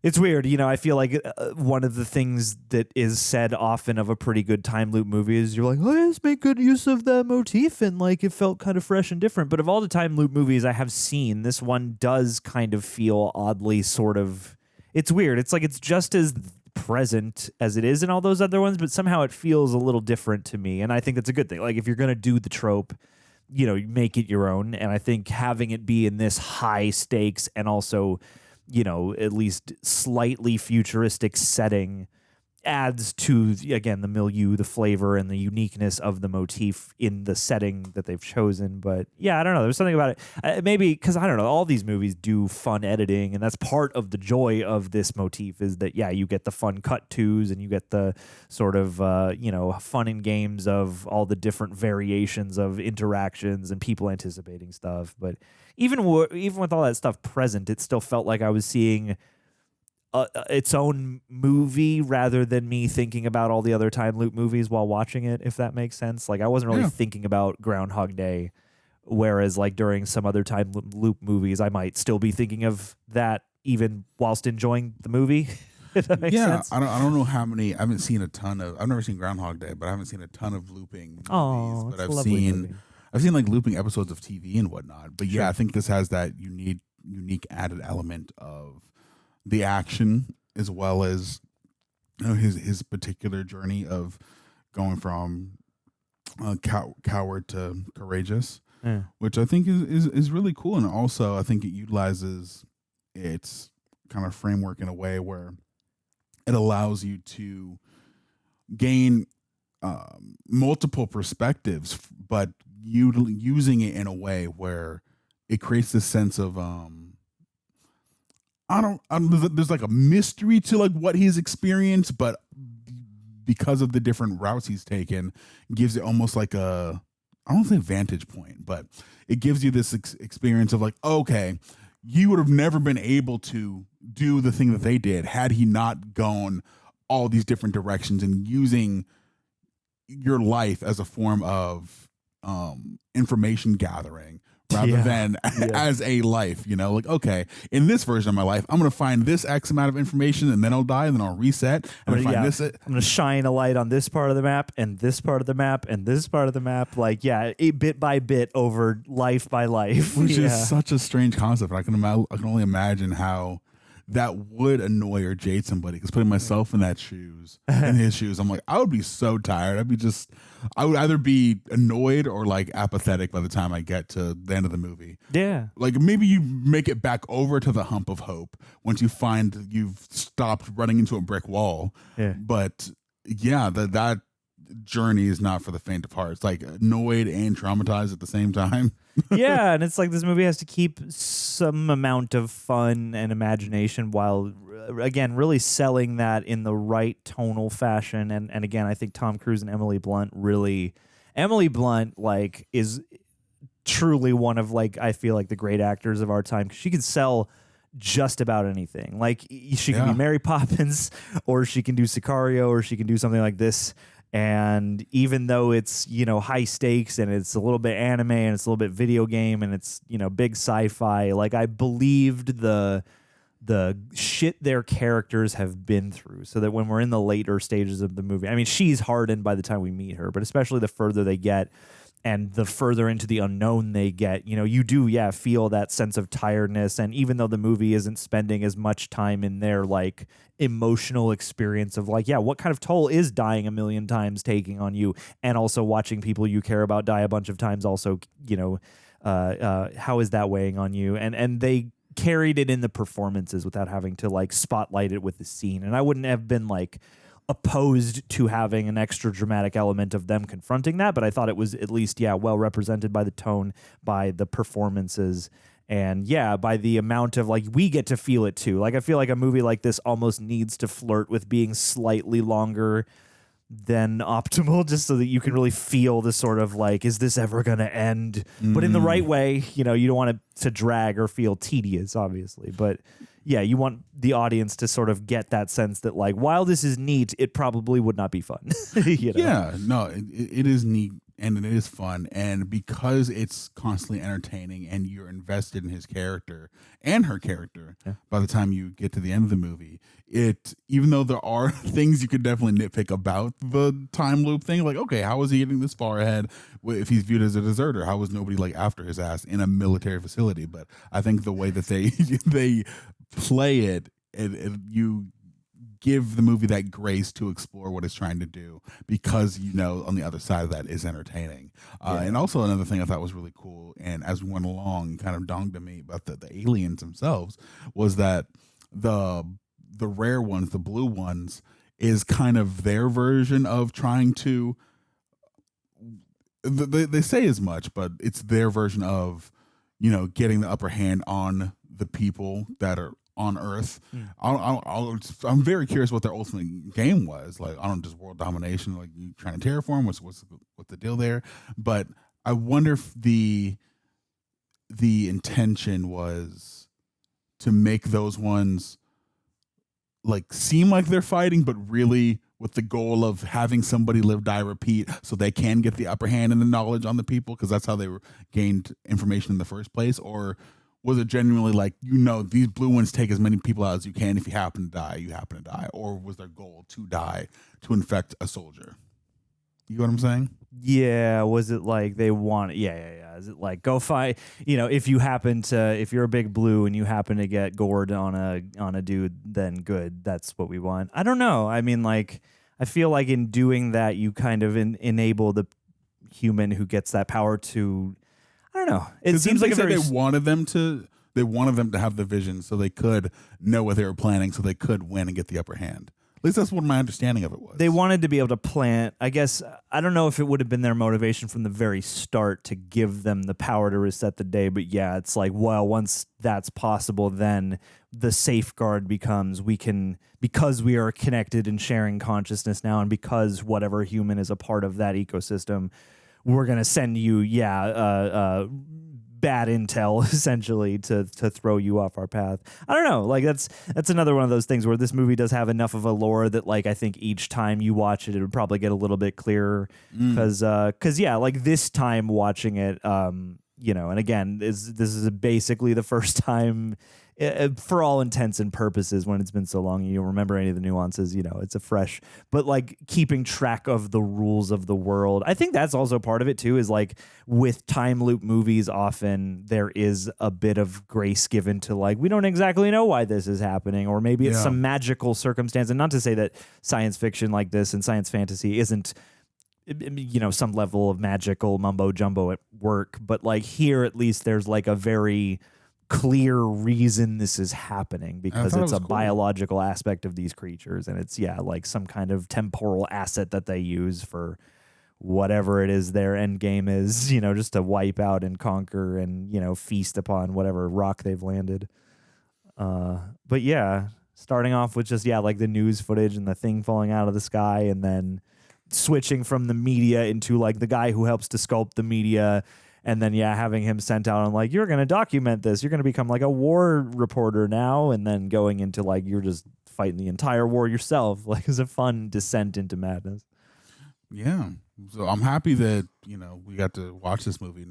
it's weird, you know, I feel like one of the things that is said often of a pretty good time loop movie is you're like, oh, yes, make good use of the motif, and like it felt kind of fresh and different. But of all the time loop movies I have seen, this one does kind of feel oddly sort of, it's weird. It's like it's just as present as it is in all those other ones, but somehow it feels a little different to me. And I think that's a good thing. Like if you're going to do the trope, you know, make it your own. And I think having it be in this high stakes and also, you know, at least slightly futuristic setting adds to, again, the milieu, the flavor, and the uniqueness of the motif in the setting that they've chosen. But yeah, I don't know. There's something about it. Maybe because, I don't know, all these movies do fun editing, and that's part of the joy of this motif is that, yeah, you get the fun cut tos and you get the sort of, fun and games of all the different variations of interactions and people anticipating stuff. But even with all that stuff present, it still felt like I was seeing its own movie rather than me thinking about all the other time loop movies while watching it, if that makes sense. Like I wasn't really thinking about Groundhog Day, whereas like during some other time loop movies, I might still be thinking of that even whilst enjoying the movie. If that makes sense. I don't know how many. I haven't seen a ton of. I've never seen Groundhog Day, but I haven't seen a ton of looping movies. But I've seen like looping episodes of TV and whatnot. But yeah, I think this has that unique added element of the action, as well as his particular journey of going from coward to courageous, which I think is really cool. And also, I think it utilizes its kind of framework in a way where it allows you to gain multiple perspectives, but using it in a way where it creates this sense of there's like a mystery to like what he's experienced, but because of the different routes he's taken, gives it almost like I don't say vantage point, but it gives you this experience of like, okay, you would have never been able to do the thing that they did had he not gone all these different directions and using your life as a form of information gathering rather than as a life, like, okay, in this version of my life, I'm going to find this X amount of information and then I'll die and then I'll reset. I'm going to shine a light on this part of the map and this part of the map and this part of the map. Like, bit by bit over life by life. Which is such a strange concept. I can only imagine how that would annoy or jade somebody, because putting myself in his shoes, I'm like, I would be so tired. I would either be annoyed or like apathetic by the time I get to the end of the movie. Yeah. Like maybe you make it back over to the hump of hope once you find you've stopped running into a brick wall. Yeah. But yeah, that journey is not for the faint of heart. It's like annoyed and traumatized at the same time. Yeah, and it's like this movie has to keep some amount of fun and imagination while, again, really selling that in the right tonal fashion. And again, I think Tom Cruise and Emily Blunt like is truly one of like, I feel like the great actors of our time. She can sell just about anything. Like she can be Mary Poppins, or she can do Sicario, or she can do something like this. And even though it's, high stakes and it's a little bit anime and it's a little bit video game and it's, big sci-fi, like I believed the shit their characters have been through, so that when we're in the later stages of the movie, I mean, she's hardened by the time we meet her, but especially the further they get and the further into the unknown they get, you do, feel that sense of tiredness. And even though the movie isn't spending as much time in their like emotional experience of like, what kind of toll is dying a million times taking on you, and also watching people you care about die a bunch of times also, how is that weighing on you? And they carried it in the performances without having to like spotlight it with the scene. And I wouldn't have been like opposed to having an extra dramatic element of them confronting that, but I thought it was at least well represented by the tone, by the performances, and by the amount of like we get to feel it too. Like I feel like a movie like this almost needs to flirt with being slightly longer than optimal, just so that you can really feel the sort of like, is this ever going to end? But in the right way. You don't want it to drag or feel tedious, obviously, but you want the audience to sort of get that sense that like, while this is neat, it probably would not be fun. Yeah, no, it is neat and it is fun. And because it's constantly entertaining and you're invested in his character and her character by the time you get to the end of the movie, even though there are things you could definitely nitpick about the time loop thing, like, okay, how is he getting this far ahead if he's viewed as a deserter? How was nobody like after his ass in a military facility? But I think the way that they play it, you give the movie that grace to explore what it's trying to do, because on the other side of that is entertaining. And also another thing I thought was really cool, and as we went along kind of dawned to me about the aliens themselves, was that the rare ones, the blue ones, is kind of their version of trying to. They say as much, but it's their version of, getting the upper hand on the people that are on Earth. I'm very curious what their ultimate game was. Like, I don't just world domination. Like, you trying to terraform? What's the deal there? But I wonder if the intention was to make those ones like seem like they're fighting, but really with the goal of having somebody live, die, repeat, so they can get the upper hand and the knowledge on the people, because that's how they gained information in the first place. Or was it genuinely like, these blue ones take as many people out as you can. If you happen to die, you happen to die. Or was their goal to die to infect a soldier? You know what I'm saying? Yeah. Was it like they want? Yeah. Is it like go fight? If you're a big blue and you happen to get gored on a dude, then good. That's what we want. I don't know. I mean, like, I feel like in doing that, you kind of enable the human who gets that power to. I don't know. It seems like they wanted them to. They wanted them to have the vision so they could know what they were planning, so they could win and get the upper hand. At least that's what my understanding of it was. They wanted to be able to plant. I guess, I don't know if it would have been their motivation from the very start to give them the power to reset the day. But yeah, it's like, well, once that's possible, then the safeguard becomes because we are connected and sharing consciousness now, and because whatever human is a part of that ecosystem, we're going to send you, bad intel essentially to throw you off our path. I don't know. Like that's another one of those things where this movie does have enough of a lore that, like, I think each time you watch it, it would probably get a little bit clearer. Because like this time watching it, and again, this is basically the first time. For all intents and purposes, when it's been so long, you don't remember any of the nuances, it's a fresh, but like keeping track of the rules of the world. I think that's also part of it too, is like with time loop movies, often there is a bit of grace given to, like, we don't exactly know why this is happening, or maybe it's some magical circumstance. And not to say that science fiction like this and science fantasy isn't, some level of magical mumbo jumbo at work, but like here, at least there's like a very clear reason this is happening, because it's a biological aspect of these creatures, and it's like some kind of temporal asset that they use for whatever it is their end game is, just to wipe out and conquer and feast upon whatever rock they've landed. But yeah, starting off with just like the news footage and the thing falling out of the sky, and then switching from the media into like the guy who helps to sculpt the media. And then, having him sent out on like, you're going to document this. You're going to become like a war reporter now. And then going into like, you're just fighting the entire war yourself. Like, it's a fun descent into madness. Yeah. So I'm happy that, we got to watch this movie.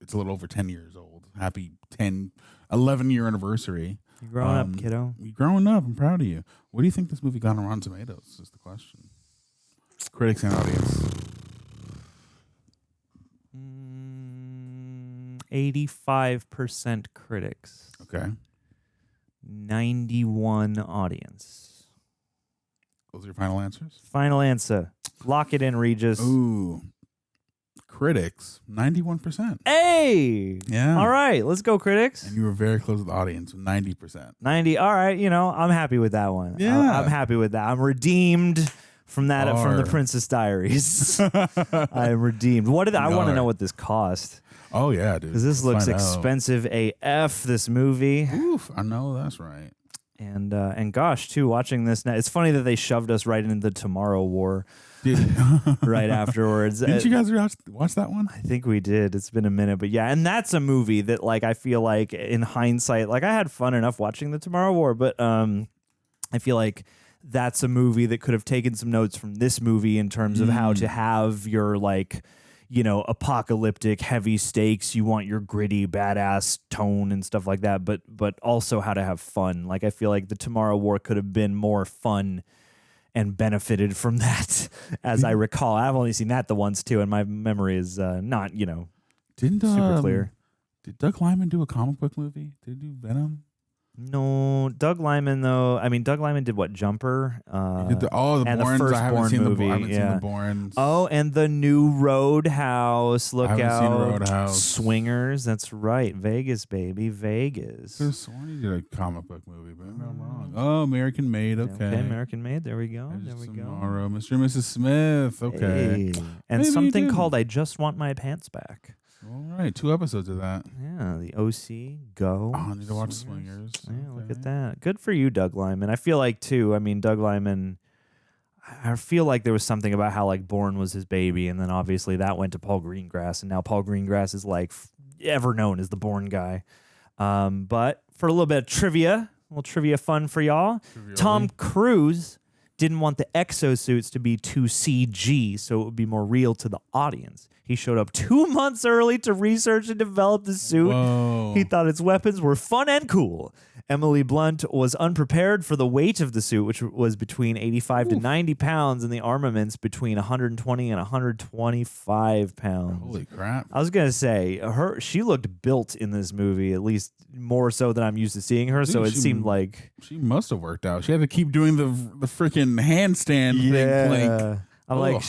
It's a little over 10 years old. Happy 11-year anniversary. You're growing up, kiddo. You're growing up. I'm proud of you. What do you think this movie got on Rotten Tomatoes is the question. Critics and audience. 85% critics. Okay. 91 audience. Those are your final answers? Final answer. Lock it in, Regis. Ooh. Critics, 91%. Hey! Yeah. All right, let's go, critics. And you were very close with the audience, 90%. 90. All right, I'm happy with that one. Yeah. I'm happy with that. I'm redeemed from that, from the Princess Diaries. I am redeemed. I want to know what this cost. Oh, yeah, dude. Because this looks expensive AF, this movie. Oof, I know that's right. And gosh, too, watching this now, it's funny that they shoved us right into the Tomorrow War right afterwards. Didn't you guys watch that one? I think we did. It's been a minute, but yeah. And that's a movie that, like, I feel like in hindsight, like, I had fun enough watching the Tomorrow War, but I feel like that's a movie that could have taken some notes from this movie in terms of how to have your, like, apocalyptic, heavy stakes. You want your gritty, badass tone and stuff like that, but also how to have fun. Like, I feel like the Tomorrow War could have been more fun and benefited from that, as I recall. I've only seen that the once too, and my memory is not, Didn't super clear. Did Doug Liman do a comic book movie? Did he do Venom? No, Doug Liman though. I mean, Doug Liman did what? Jumper. He did the and Bournes. the first I haven't Bourne seen movie. I haven't yeah. seen the Bournes. Oh, and the new Roadhouse. Look I haven't out! seen Roadhouse. Swingers. That's right. Vegas, baby. Vegas. I sworn he did a comic book movie, but maybe I'm wrong. Oh, American Made. Okay. American Made. There we go. There we go. Tomorrow, Mr. and Mrs. Smith. Okay. Hey. And Maybe something he did. called I Just Want My Pants Back. All right, 2 episodes of that. Yeah, the OC, Go. Oh, I need to watch Swingers. Yeah, look at that. Good for you, Doug Liman. I feel like, too, I mean, Doug Liman, I feel like there was something about how, like, Bourne was his baby, and then obviously that went to Paul Greengrass, and now Paul Greengrass is, like, ever known as the Bourne guy. But for a little bit of trivia, a little trivia fun for y'all, Tom Cruise didn't want the exosuits to be too CG, so it would be more real to the audience. He showed up 2 months early to research and develop the suit. Whoa. He thought its weapons were fun and cool. Emily Blunt was unprepared for the weight of the suit, which was between 85 to 90 pounds, and the armaments between 120 and 125 pounds. Holy crap. I was going to say, she looked built in this movie, at least more so than I'm used to seeing her, so it seemed like... She must have worked out. She had to keep doing the freaking handstand thing. Like, I'm like,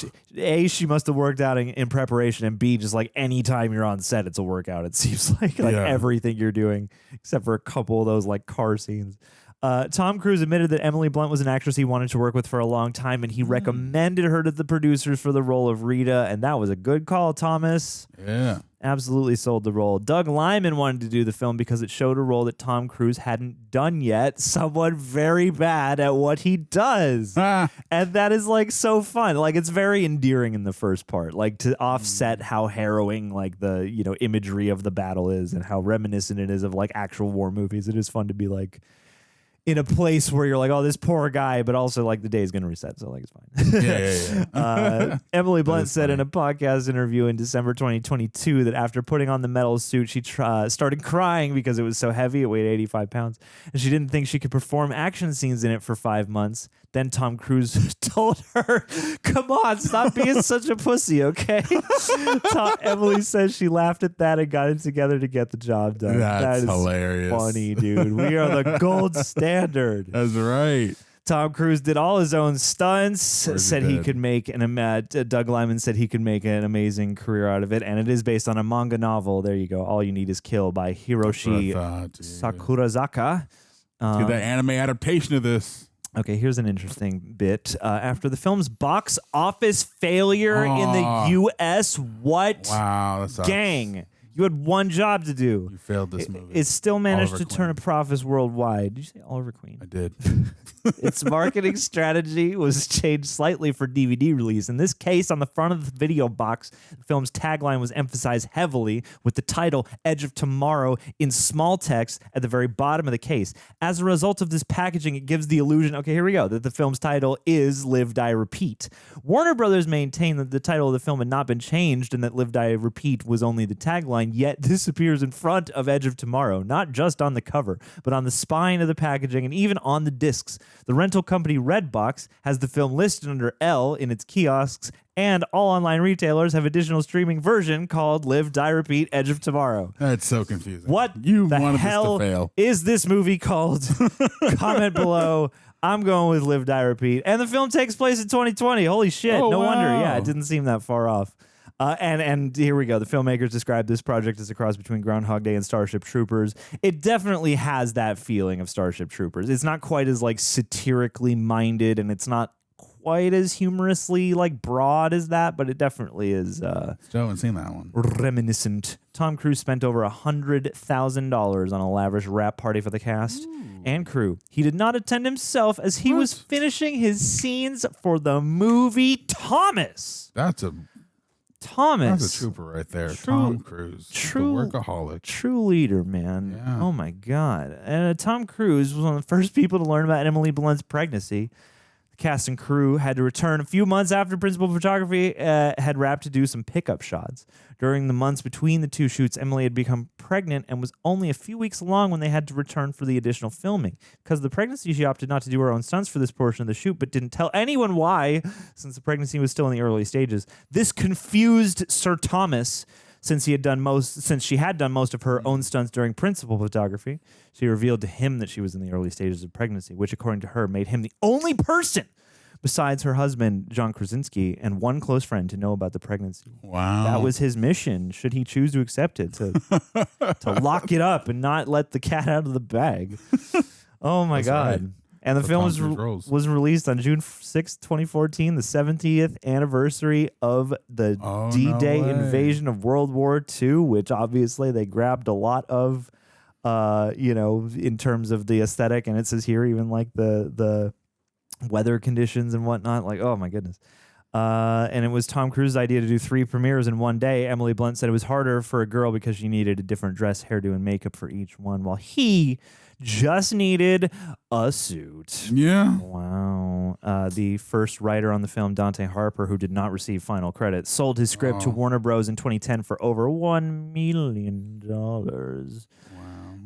she must have worked out in preparation, and B, just like any time you're on set, it's a workout. It seems like everything you're doing, except for a couple of those like car scenes. Tom Cruise admitted that Emily Blunt was an actress he wanted to work with for a long time, and he recommended her to the producers for the role of Rita, and that was a good call, Thomas. Yeah. Absolutely sold the role. Doug Liman wanted to do the film because it showed a role that Tom Cruise hadn't done yet, someone very bad at what he does. And that is like so fun. Like it's very endearing in the first part, like to offset how harrowing like the, imagery of the battle is and how reminiscent it is of like actual war movies. It is fun to be like in a place where you're like, oh, this poor guy, but also like the day is going to reset, so like it's fine. Yeah. Emily Blunt said in a podcast interview in December 2022 that after putting on the metal suit, she started crying because it was so heavy. It weighed 85 pounds, and she didn't think she could perform action scenes in it for 5 months. Then Tom Cruise told her, come on, stop being such a pussy, okay? Emily says she laughed at that and got it together to get the job done. That's that is hilarious. Funny, dude. We are the gold standard. That's right. Tom Cruise did all his own stunts, said he could make Doug Liman said he could make an amazing career out of it, and it is based on a manga novel. There you go. All You Need Is Kill by Hiroshi Sakurazaka. Do that anime adaptation of this. Okay, here's an interesting bit. After the film's box office failure in the U.S., what? Wow, that sucks. Gang. You had one job to do. You failed this movie. It still managed Oliver to turn a profit worldwide. Did you say Oliver Queen? I did. Its marketing strategy was changed slightly for DVD release. In this case, on the front of the video box, the film's tagline was emphasized heavily with the title Edge of Tomorrow in small text at the very bottom of the case. As a result of this packaging, it gives the illusion, okay, here we go, that the film's title is Live, Die, Repeat. Warner Brothers maintained that the title of the film had not been changed and that Live, Die, Repeat was only the tagline, yet this appears in front of Edge of Tomorrow, not just on the cover, but on the spine of the packaging and even on the discs. The rental company Redbox has the film listed under L in its kiosks, and all online retailers have additional streaming version called Live, Die, Repeat, Edge of Tomorrow. That's so confusing. What you the wanted hell this to fail. is this movie called? Comment below. I'm going with Live, Die, Repeat. And the film takes place in 2020. Holy shit. Oh, no wonder. wow. Yeah, it didn't seem that far off. And here we go. The filmmakers described this project as a cross between Groundhog Day and Starship Troopers. It definitely has that feeling of Starship Troopers. It's not quite as like satirically minded, and it's not quite as humorously like broad as that, but it definitely is. Still haven't seen that one. Reminiscent. Tom Cruise spent over $100,000 on a lavish wrap party for the cast and crew. He did not attend himself as he was finishing his scenes for the movie Thomas. That's a trooper right there. Tom Cruise. True workaholic. True leader, man. Yeah. Oh my God. And Tom Cruise was one of the first people to learn about Emily Blunt's pregnancy. The cast and crew had to return a few months after principal photography had wrapped to do some pickup shots. During the months between the two shoots, Emily had become pregnant and was only a few weeks along when they had to return for the additional filming. Because of the pregnancy, she opted not to do her own stunts for this portion of the shoot, but didn't tell anyone why, since the pregnancy was still in the early stages. This confused Sir Thomas, Since she had done most of her own stunts during principal photography, she revealed to him that she was in the early stages of pregnancy, which, according to her, made him the only person besides her husband, John Krasinski, and one close friend to know about the pregnancy. Wow. That was his mission, should he choose to accept it, to lock it up and not let the cat out of the bag. Oh, my God. Right. And the film was released on June 6, 2014, the 70th anniversary of the D-Day invasion of World War II, which obviously they grabbed a lot of, in terms of the aesthetic. And it says here even like the weather conditions and whatnot. Like, oh, my goodness. And it was Tom Cruise's idea to do 3 premieres in one day. Emily Blunt said it was harder for a girl because she needed a different dress, hairdo, and makeup for each one, while he just needed a suit. Yeah. Wow. The first writer on the film, Dante Harper, who did not receive final credit, sold his script to Warner Bros. In 2010 for over $1 million. Wow.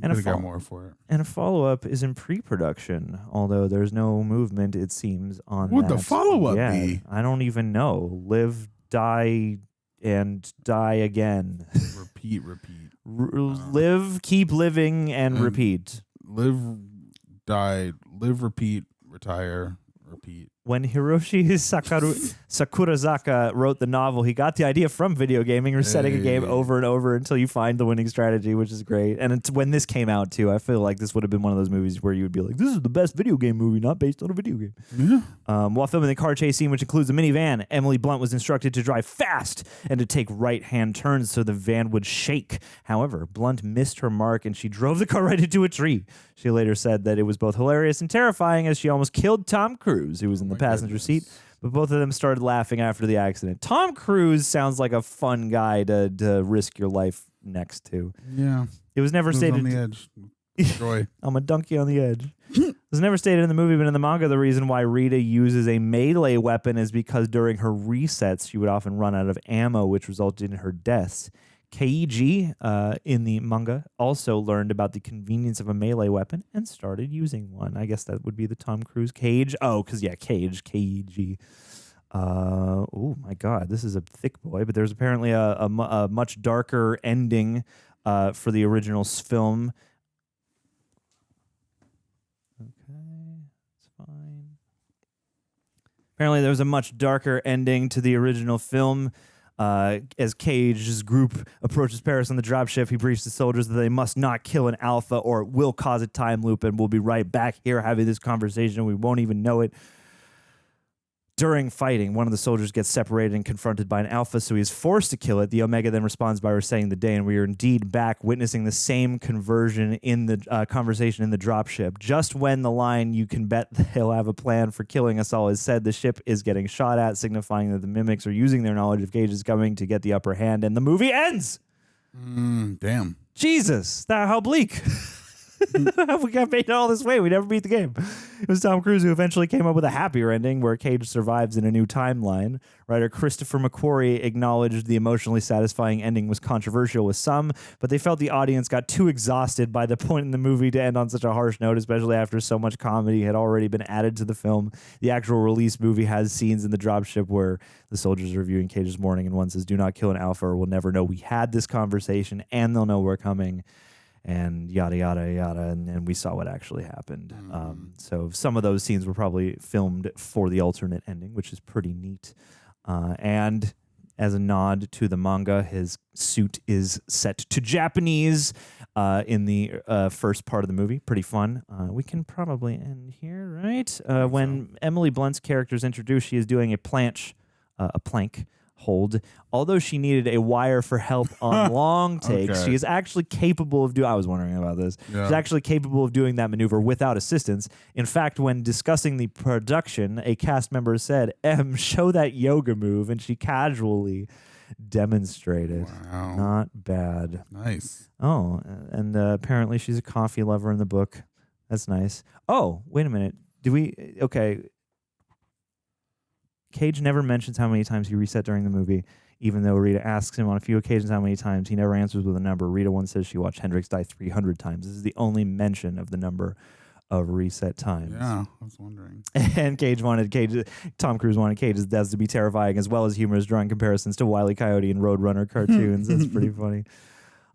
And got more for it. And a follow-up is in pre-production, although there's no movement, it seems, on What that. the follow-up be? I don't even know. Live, die, and die again. Repeat. Live, keep living, and repeat. Live, die, live, repeat, retire, repeat. When Hiroshi Sakurazaka wrote the novel, he got the idea from video gaming or setting a game over and over until you find the winning strategy, which is great. And it's when this came out, too, I feel like this would have been one of those movies where you would be like, this is the best video game movie, not based on a video game. Yeah. While filming the car chase scene, which includes a minivan, Emily Blunt was instructed to drive fast and to take right-hand turns so the van would shake. However, Blunt missed her mark and she drove the car right into a tree. She later said that it was both hilarious and terrifying as she almost killed Tom Cruise, who was in the passenger seat. But both of them started laughing after the accident. Tom Cruise sounds like a fun guy to risk your life next to. Yeah. It was never stated. On the edge. Joy. I'm a donkey on the edge. It was never stated in the movie, but in the manga, the reason why Rita uses a melee weapon is because during her resets, she would often run out of ammo, which resulted in her deaths. Keiji, in the manga, also learned about the convenience of a melee weapon and started using one. I guess that would be the Tom Cruise Cage. Oh, because, Cage, Keiji. Oh, my God, this is a thick boy, but there's apparently a much darker ending for the original film. Okay, it's fine. Apparently, there was a much darker ending to the original film. As Cage's group approaches Paris on the dropship, he briefs the soldiers that they must not kill an alpha or it will cause a time loop, and we'll be right back here having this conversation. We won't even know it. During fighting, one of the soldiers gets separated and confronted by an alpha, so he is forced to kill it. The Omega then responds by reciting the day, and we are indeed back witnessing the same conversion in the conversation in the dropship. Just when the line, "You can bet they'll have a plan for killing us all," is said, the ship is getting shot at, signifying that the mimics are using their knowledge of Cage's coming to get the upper hand, and the movie ends. Damn. Jesus, how bleak. We got made it all this way. We never beat the game. It was Tom Cruise who eventually came up with a happier ending where Cage survives in a new timeline. Writer Christopher McQuarrie acknowledged the emotionally satisfying ending was controversial with some, but they felt the audience got too exhausted by the point in the movie to end on such a harsh note, especially after so much comedy had already been added to the film. The actual release movie has scenes in the dropship where the soldiers are reviewing Cage's morning and one says, "Do not kill an alpha or we'll never know we had this conversation and they'll know we're coming." And yada, yada, yada. And we saw what actually happened. So some of those scenes were probably filmed for the alternate ending, which is pretty neat. And as a nod to the manga, his suit is set to Japanese in the first part of the movie. Pretty fun. We can probably end here, right? When Emily Blunt's character is introduced, she is doing a plank hold. Although she needed a wire for help on long takes, she is actually capable of doing... I was wondering about this. Yeah. She's actually capable of doing that maneuver without assistance. In fact, when discussing the production, a cast member said, show that yoga move, and she casually demonstrated. Wow. Not bad. Nice. Oh, and apparently she's a coffee lover in the book. That's nice. Oh, wait a minute. Okay... Cage never mentions how many times he reset during the movie, even though Rita asks him on a few occasions how many times. He never answers with a number. Rita once says she watched Hendrix die 300 times. This is the only mention of the number of Reset Times. Yeah, I was wondering. And Tom Cruise wanted Cage's deaths to be terrifying, as well as humorous, drawing comparisons to Wile E. Coyote and Roadrunner cartoons. That's pretty funny.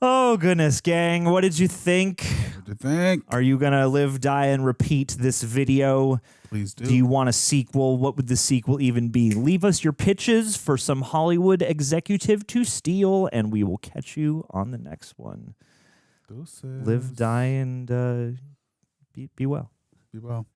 Oh, goodness, gang. What did you think? What did you think? Are you going to live, die, and repeat this video? Please do. Do you want a sequel? What would the sequel even be? Leave us your pitches for some Hollywood executive to steal, and we will catch you on the next one. Deuces. Live, die, and be well. Be well.